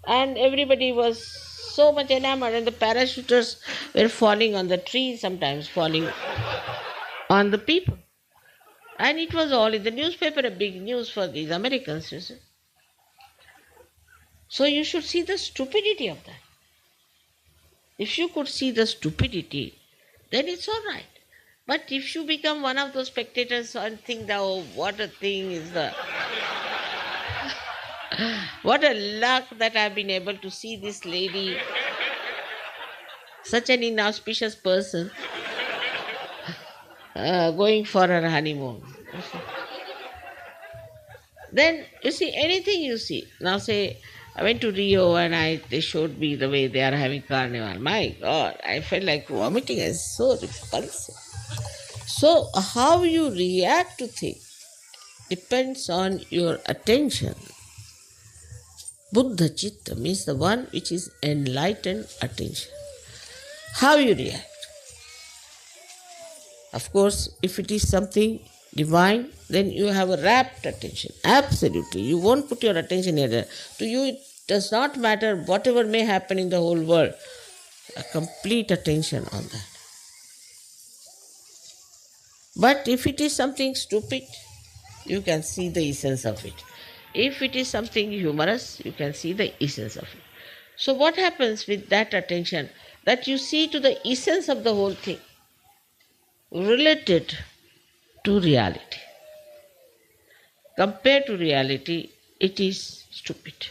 and everybody was so much enamored, and the parachuters were falling on the trees, sometimes falling on the people. And it was all in the newspaper, a big news for these Americans, you see. So you should see the stupidity of that. If you could see the stupidity, then it's all right. But if you become one of those spectators and think that, oh, what a thing is the... what a luck that I've been able to see this lady, such an inauspicious person, going for her honeymoon. Then, you see, anything you see. Now say, I went to Rio and they showed me the way they are having carnival. My God, I felt like vomiting. It's so repulsive. So, how you react to things depends on your attention. Buddha Chitta means the one which is enlightened attention. How you react. Of course, if it is something divine, then you have a rapt attention. Absolutely. You won't put your attention here. To you, it does not matter whatever may happen in the whole world. A complete attention on that. But if it is something stupid, you can see the essence of it. If it is something humorous, you can see the essence of it. So what happens with that attention? That you see to the essence of the whole thing, related to reality. Compared to reality, it is stupid.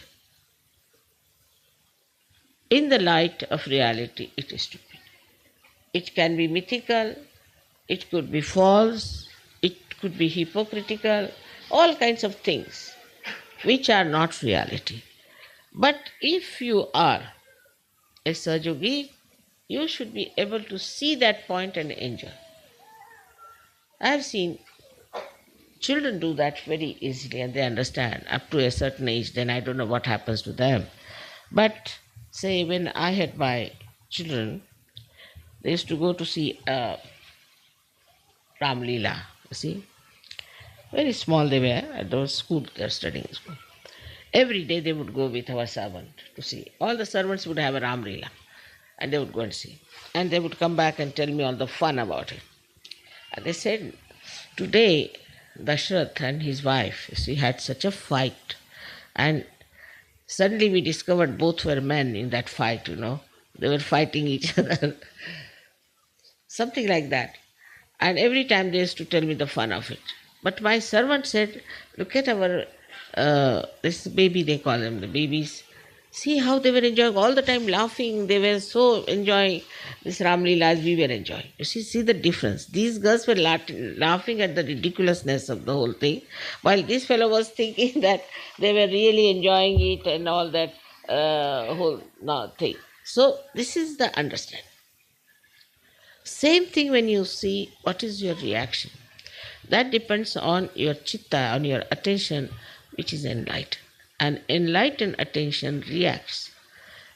In the light of reality, it is stupid. It can be mythical, it could be false, it could be hypocritical, all kinds of things which are not reality. But if you are a Sahaja-yogi, you should be able to see that point and enjoy. I have seen children do that very easily and they understand. Up to a certain age, then I don't know what happens to them. But say when I had my children, they used to go to see Ram Leela, you see. Very small they were, at those school, they were studying in school. Every day they would go with our servant to see. All the servants would have a Ram Leela and they would go and see. And they would come back and tell me all the fun about it. And they said, today Dashrath and his wife, you see, had such a fight. And suddenly we discovered both were men in that fight, you know. They were fighting each other. Something like that. And every time they used to tell me the fun of it. But my servant said, look at our, this baby, they call them, the babies. See how they were enjoying, all the time laughing. They were so enjoying this Ram Leela as we were enjoying. You see the difference. These girls were laughing at the ridiculousness of the whole thing, while this fellow was thinking that they were really enjoying it and all that whole thing. So this is the understanding. Same thing when you see, what is your reaction? That depends on your chitta, on your attention, which is enlightened. An enlightened attention reacts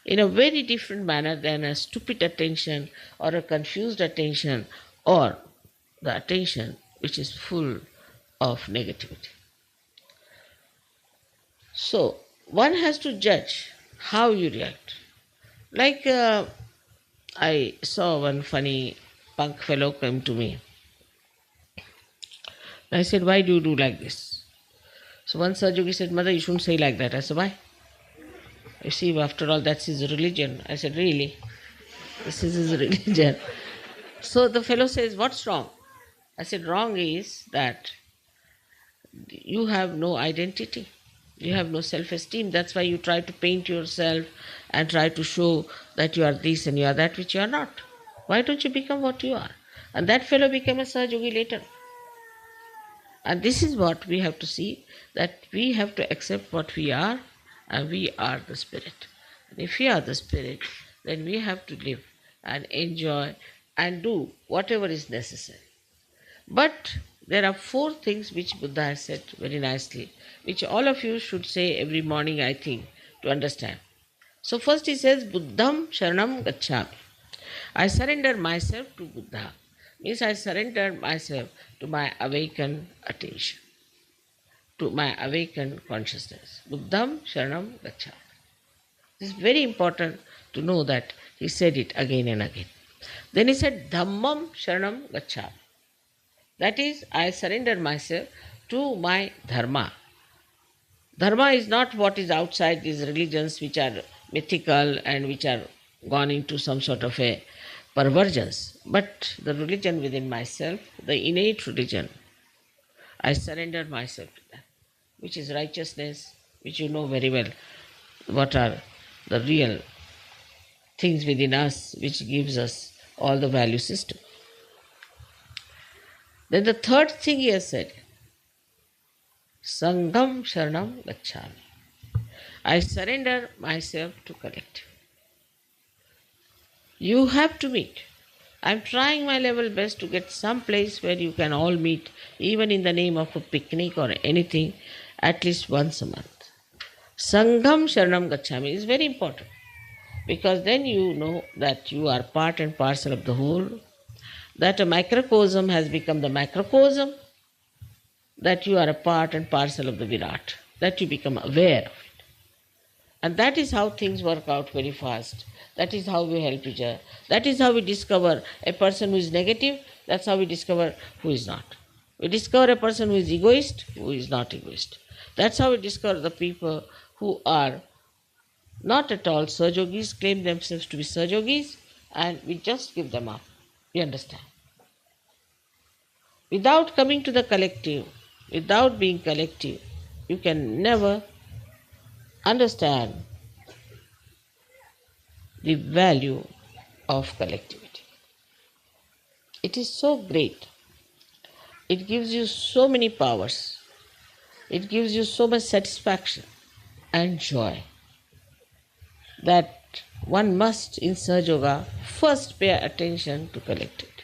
in a very different manner than a stupid attention or a confused attention or the attention which is full of negativity. So, one has to judge how you react. Like I saw one funny punk fellow come to me. I said, why do you do like this? So one Sahaja-yogi said, Mother, you shouldn't say like that. I said, why? You see, after all, that's his religion. I said, really? This is his religion. So the fellow says, what's wrong? I said, wrong is that you have no identity. You have no self-esteem. That's why you try to paint yourself and try to show that you are this and you are that, which you are not. Why don't you become what you are? And that fellow became a Sahaja-yogi later. And this is what we have to see, that we have to accept what we are, and we are the spirit. And if we are the spirit, then we have to live and enjoy and do whatever is necessary. But there are four things which Buddha has said very nicely, which all of you should say every morning, I think, to understand. So first he says, Buddham Sharanam Gacchami. I surrender myself to Buddha. Means I surrender myself to my awakened attention, to my awakened consciousness. Buddham Sharanam Gacchami. It is very important to know that he said it again and again. Then he said, Dhammam Sharanam Gacchami. That is, I surrender myself to my dharma. Dharma is not what is outside these religions which are mythical and which are gone into some sort of a perversions, but the religion within myself, the innate religion. I surrender myself to that, which is righteousness, which you know very well, what are the real things within us which gives us all the value system. Then the third thing he has said, Sangham Sharanam Gacchami. I surrender myself to collective. You have to meet. I am trying my level best to get some place where you can all meet, even in the name of a picnic or anything, at least once a month. Sangham Sharanam Gacchami is very important, because then you know that you are part and parcel of the whole, that a microcosm has become the macrocosm, that you are a part and parcel of the Virat, that you become aware of it. And that is how things work out very fast. That is how we help each other. That is how we discover a person who is negative, that's how we discover who is not. We discover a person who is egoist, who is not egoist. That's how we discover the people who are not at all Sahajogis, claim themselves to be Sahajogis, and we just give them up. You understand? Without coming to the collective, without being collective, you can never understand the value of collectivity. It is so great. It gives you so many powers. It gives you so much satisfaction and joy that one must in Sahaja Yoga first pay attention to collectivity.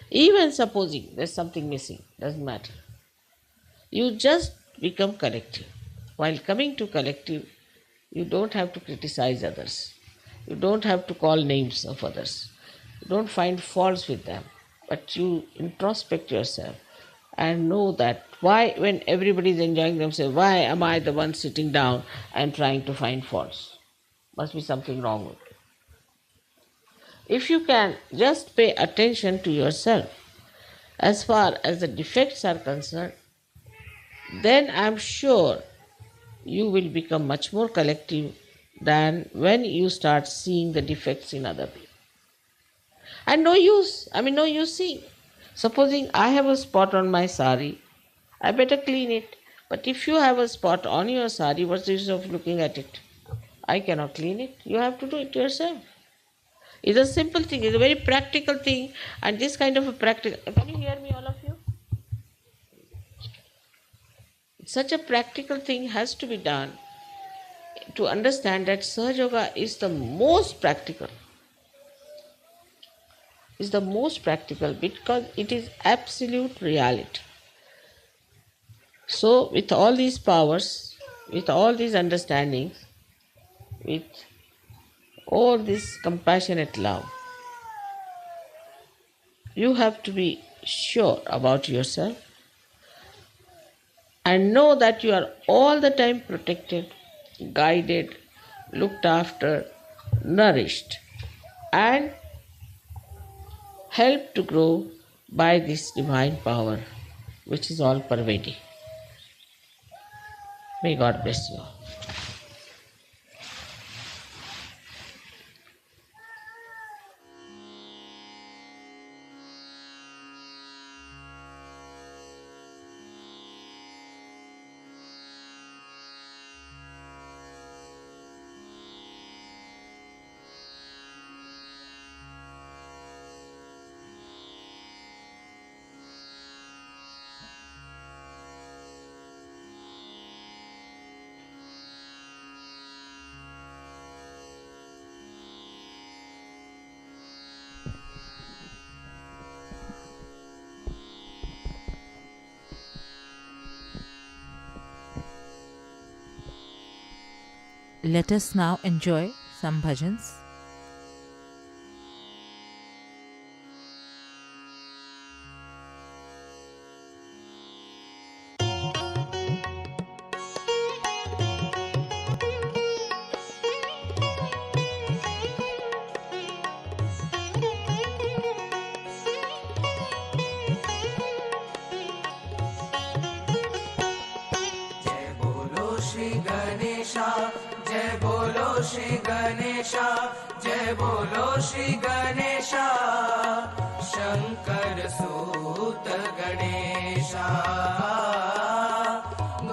Even supposing there's something missing, doesn't matter. You just become collective. While coming to collective, you don't have to criticize others. You don't have to call names of others. You don't find faults with them. But you introspect yourself and know that why, when everybody is enjoying themselves, why am I the one sitting down and trying to find faults? Must be something wrong with it. If you can just pay attention to yourself as far as the defects are concerned, then I am sure you will become much more collective than when you start seeing the defects in other people. And no use seeing. Supposing I have a spot on my sari, I better clean it. But if you have a spot on your sari, what's the use of looking at it? I cannot clean it. You have to do it yourself. It's a simple thing. It's a very practical thing. And this kind of a practical... Can you hear me, all of you? Such a practical thing has to be done to understand that Sahaja Yoga is the most practical. Is the most practical because it is absolute reality. So with all these powers, with all these understandings, with all this compassionate love, you have to be sure about yourself and know that you are all the time protected, guided, looked after, nourished, and helped to grow by this divine power which is all pervading. May God bless you all. let us now enjoy some bhajans. Shri Ganesha जय बोलो श्री गणेशा जय बोलो श्री गणेशा शंकर सूत गणेशा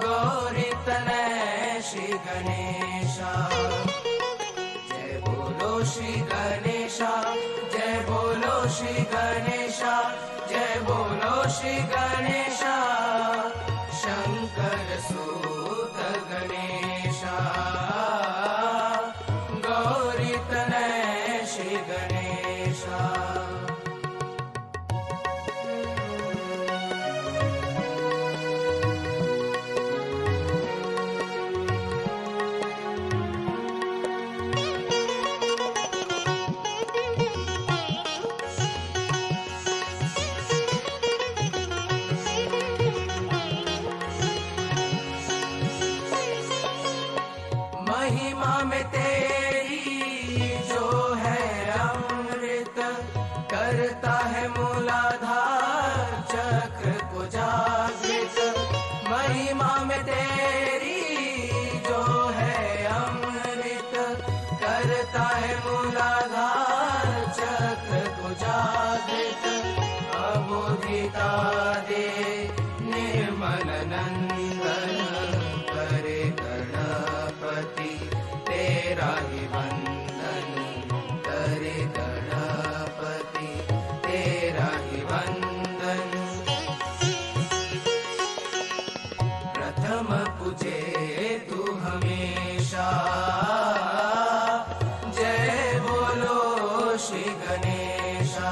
गौरी तनय श्री गणेशा जय बोलो श्री गणेशा जय बोलो श्री गणेशा जय बोलो श्री गणेशा शंकर सूत गणेशा गौरी तनय श्री गणेशा महिमा में तेरी जो है अमृत करता है मूलाधार चक्र को जागृत महिमा में तेरी जो है अमृत करता है मूलाधार चक्र को जागृत अबोधिता दे निर्मल नंदन करे गणपति तेरा ही वंदन करे गणपति तेरा ही वंदन प्रथम पूजे तू हमेशा जय बोलो श्री गणेशा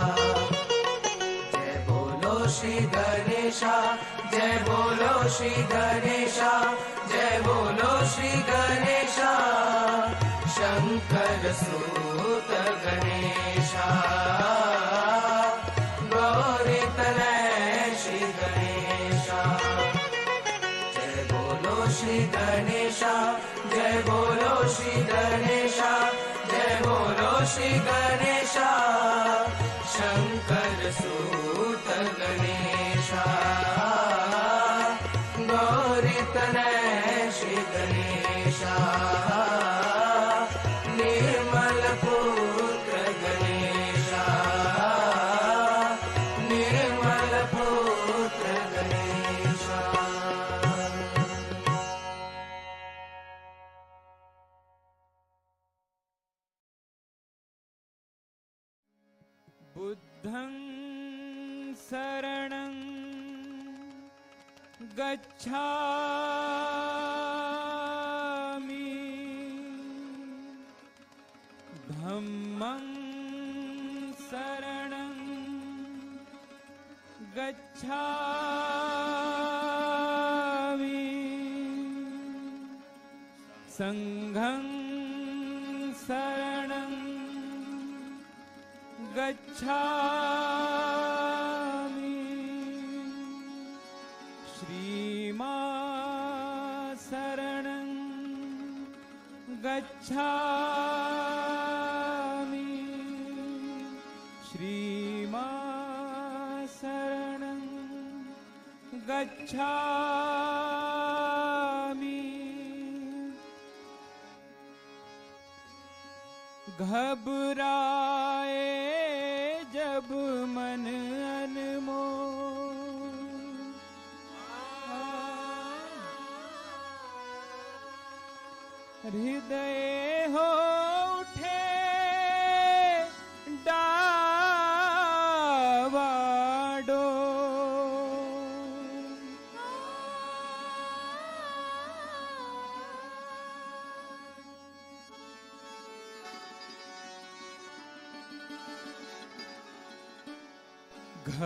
जय बोलो श्री गणेशा जय बोलो श्री गणेशा जय बोलो श्री गणेशा शंकर सूत गणेशा गौरी तनय श्री गणेशा जय बोलो श्री गणेशा जय बोलो श्री गणेशा जय बोलो श्री गणेशा शंकर सूत गणेशा गौरी तनय श्री गणेशा निर्मल पुत्र गणेशा निर्मल पुत्र गणेशा बुद्धं शरणं गच्छामि धम्मं शरणं गच्छामि संघं शरणं गच्छामि श्रीमा शरणं गच्छामि श्रीमा शरणं गच्छामि घबराए जब मन अनमोल हृदय हो उठे डावाडो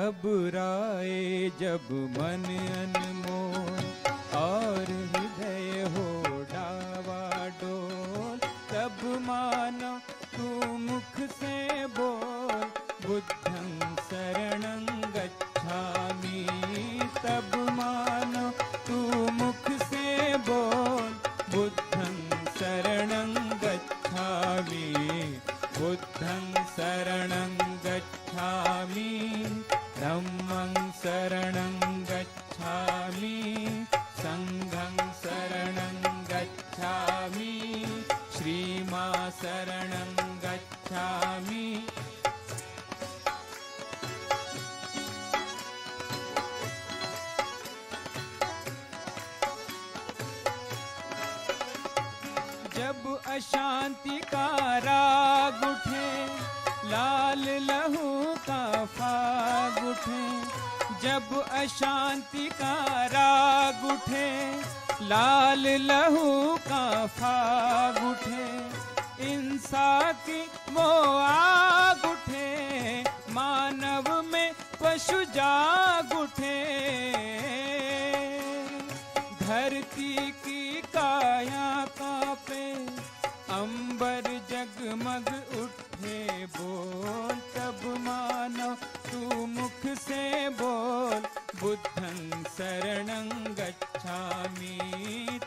घबराए जब मन अनमोल और हृदय हो डावाडोल मानो तू मुख से बोल, बुद्धं शरणं गच्छामि। तब मानो तू मुख से बोल, बुद्धं शरणं गच्छामि, बुद्धं शरणं गच्छामि, धम्मं शरणं गच्छामि, संघं शरणं गच्छामि, श्रीमा शरणं गच्छामि। जब अशांति का राग उठे, लाल लहू का फाग उठे, जब अशांति का राग उठे, लाल लहू का फाग उठे, इंसा की वो आग उठे, मानव में पशु जाग उठे, धरती की काया कांपे, अंबर जगमग उठे बोल। तब मानो तू मुख से बोल, बुद्धं शरणं गच्छामि।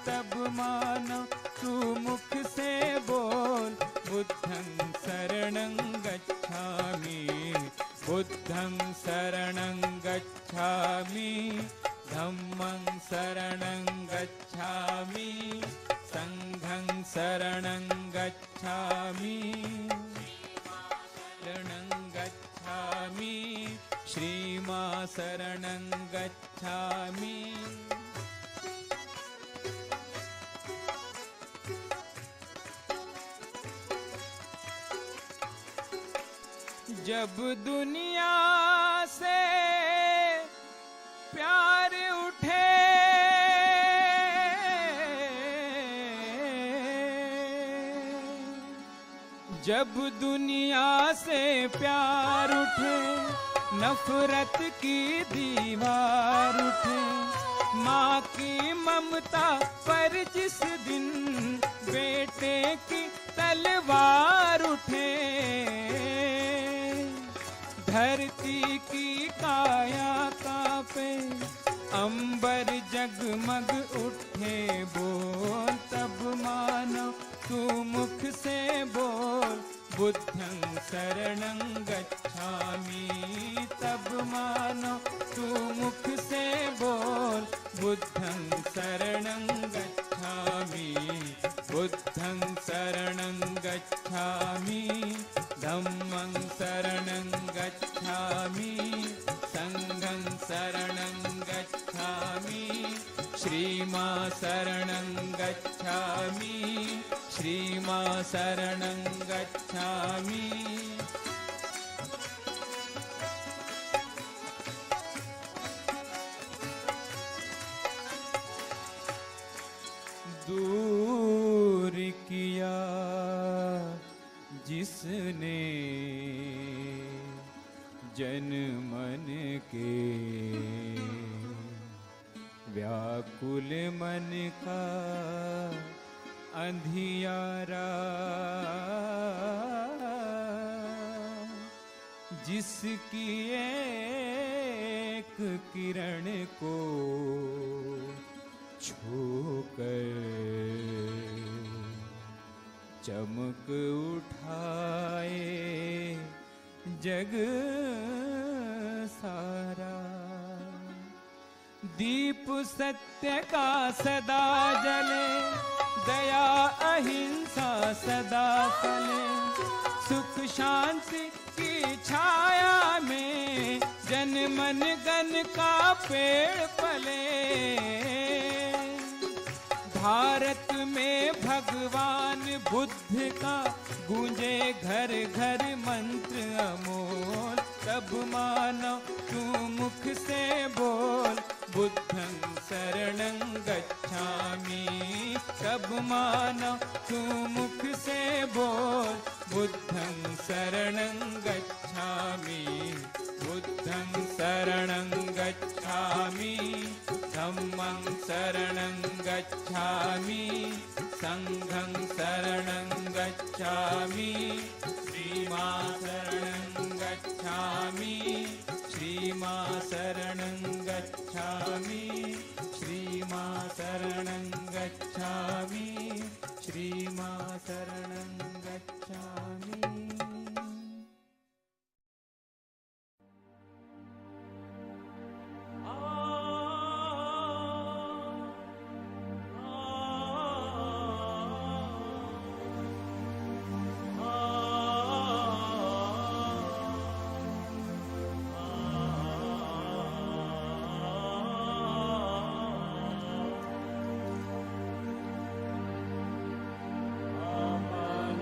तब मानो तू मुख से बोल, बुद्धं शरणं गच्छामि, बुद्धं शरणं गच्छामि, धम्मं शरणं गच्छामि, संघं शरणं गच्छामि, शरणं गच्छामि, श्रीमा शरणं गच्छामि। जब दुनिया से प्यार उठे, जब दुनिया से प्यार उठे, नफरत की दीवार उठे, माँ की ममता पर जिस दिन बेटे की तलवार उठे, धरती की काया कांपे, अंबर जगमग उठे बोल। तब मानो तू मुख से बोल, बुद्धं शरणं गच्छामि। तब मानो तू मुख से बोल, बुद्धं शरणं गच्छामि, बुद्धं शरणं गच्छामि, धम्मं शरणं गच्छामि, संघं शरणं गच्छामि, श्रीमा शरणं गच्छामि, श्रीमा शरणं गच्छामि। दूर किया जिसने जन मन के, व्याकुल मन का अंधियारा, जिसकी एक किरण को छूकर चमक उठाए जग सारा। दीप सत्य का सदा जले, दया अहिंसा सदा फले, सुख शांति की छाया में जन मन गन का पेड़ पले। भारत में भगवान बुद्ध का गूंजे घर घर मंत्र अमोल। तब मानो तू मुख से बोल, बुद्धं शरणं गच्छामि। तब मानो तू मुख से बोल, बुद्धं शरणं गच्छामि, बुद्धं शरणं गच्छामि, धम्मं शरणं गच्छामि, संघं शरणं गच्छामि श्रीमा शरणं गच्छामि श्रीमा शरणं गच्छामि श्रीमा शरणं गच्छामि श्रीमा शरणं गच्छामि Amen.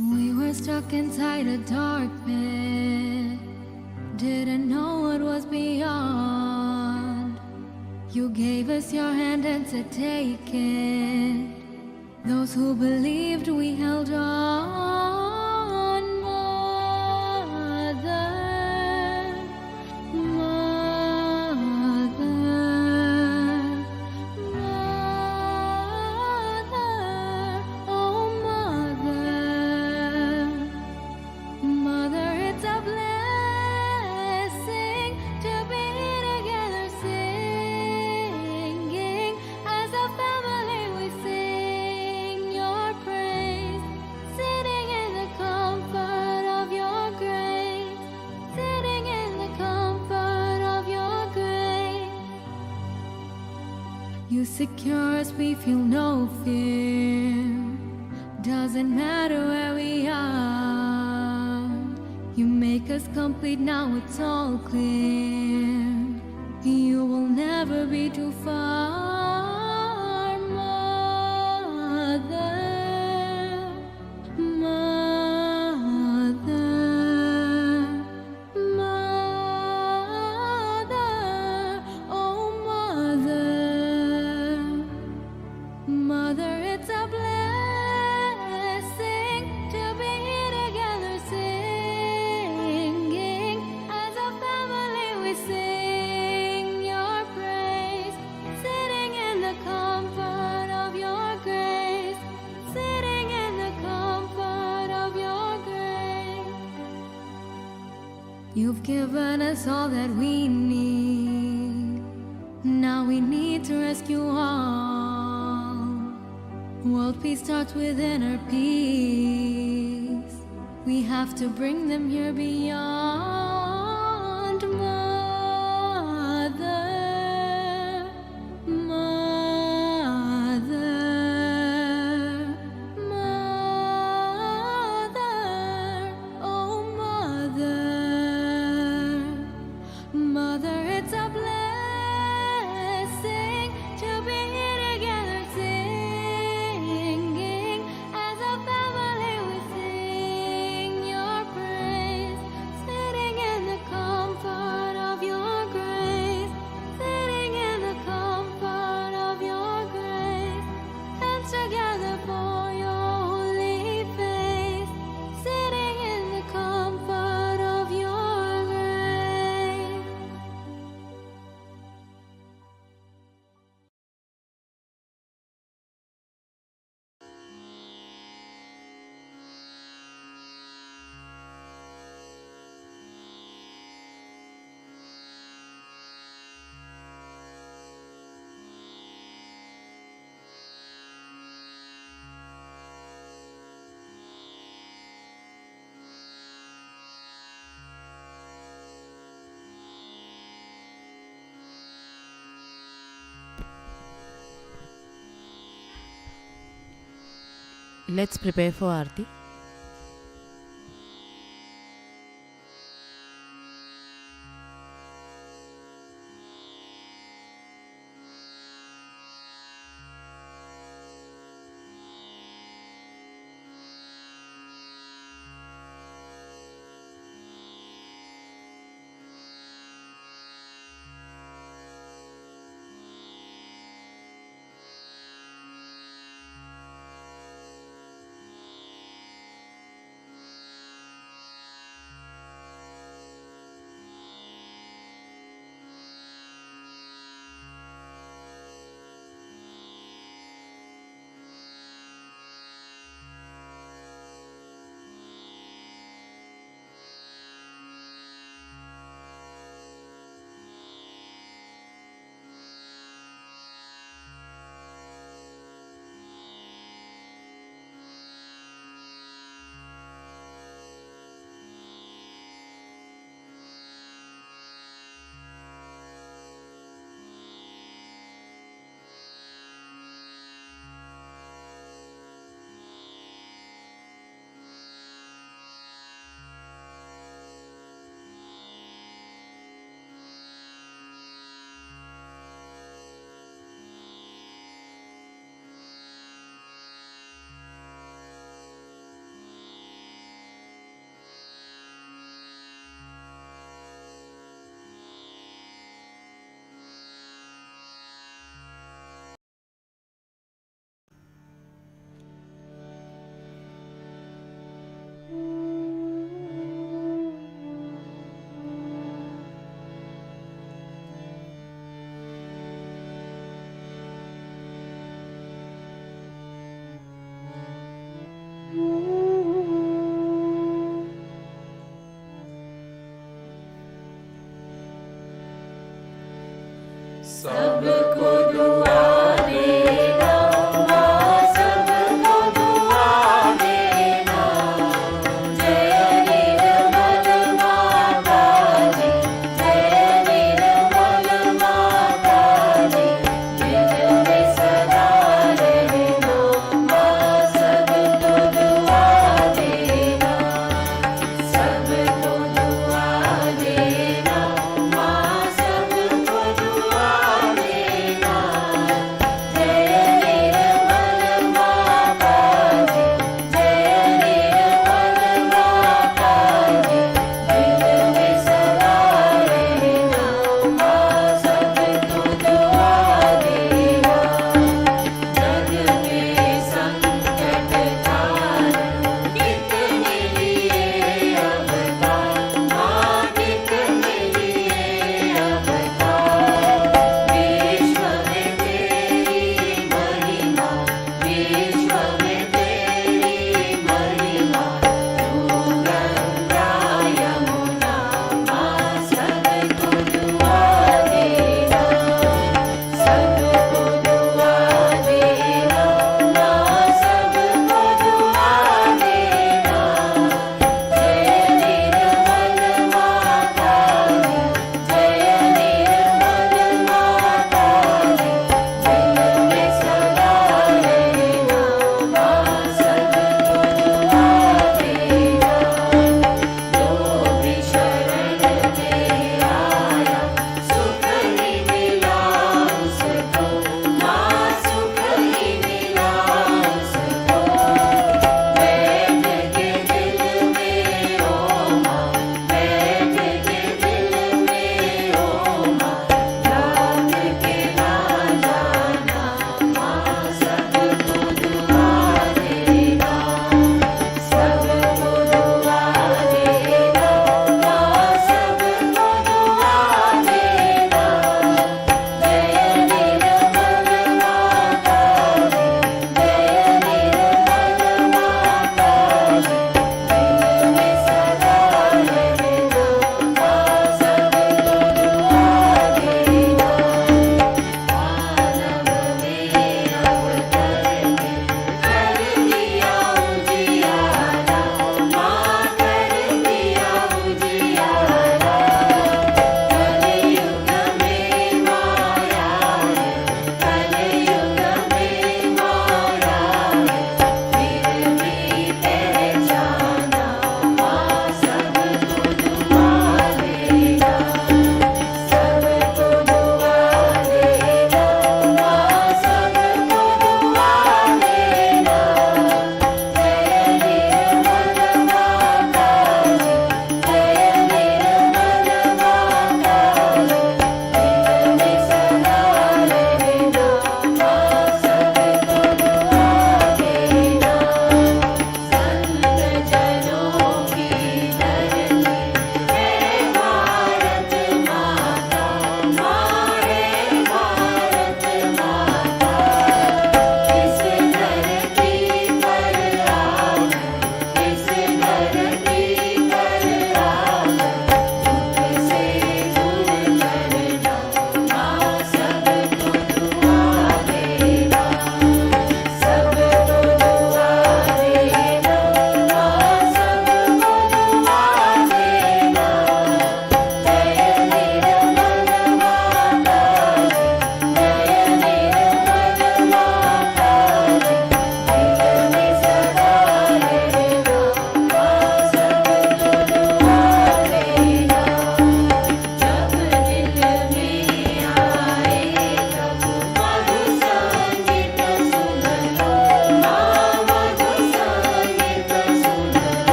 We were stuck inside a dark pit, didn't know what was beyond. You gave us your hand and said, take it. Those who believed, we held on. Mother, mother, oh mother, mother, it's a blessing to be together singing. As a family we sing your praise, sitting in the comfort of your grace, sitting in the comfort of your grace. You secure us, we feel no fear. Doesn't matter where we are. You make us complete, now it's all clear. You will never be too far, mother, mother, mother, oh mother, mother, it's a blessing to be together singing. As a family we sing your praise, sitting in the comfort of your grace, sitting in the comfort of your grace. You've given us all that we need. Now we need to rescue all. World peace starts with inner peace. We have to bring them here beyond. Mother, mother, mother, oh mother, mother, it's a blessing to be together singing. As a family we sing your praise, sitting in the comfort of your grace, sitting in the comfort of your grace. Hands together for your holy face, sitting in the comfort of your grace. Let's prepare for Aarti.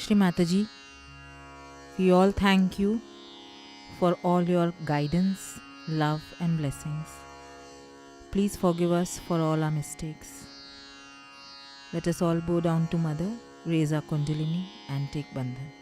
Shri Mataji, we all thank you for all your guidance, love and blessings. Please forgive us for all our mistakes. Let us all bow down to Mother, raise our Kundalini and take Bandhan.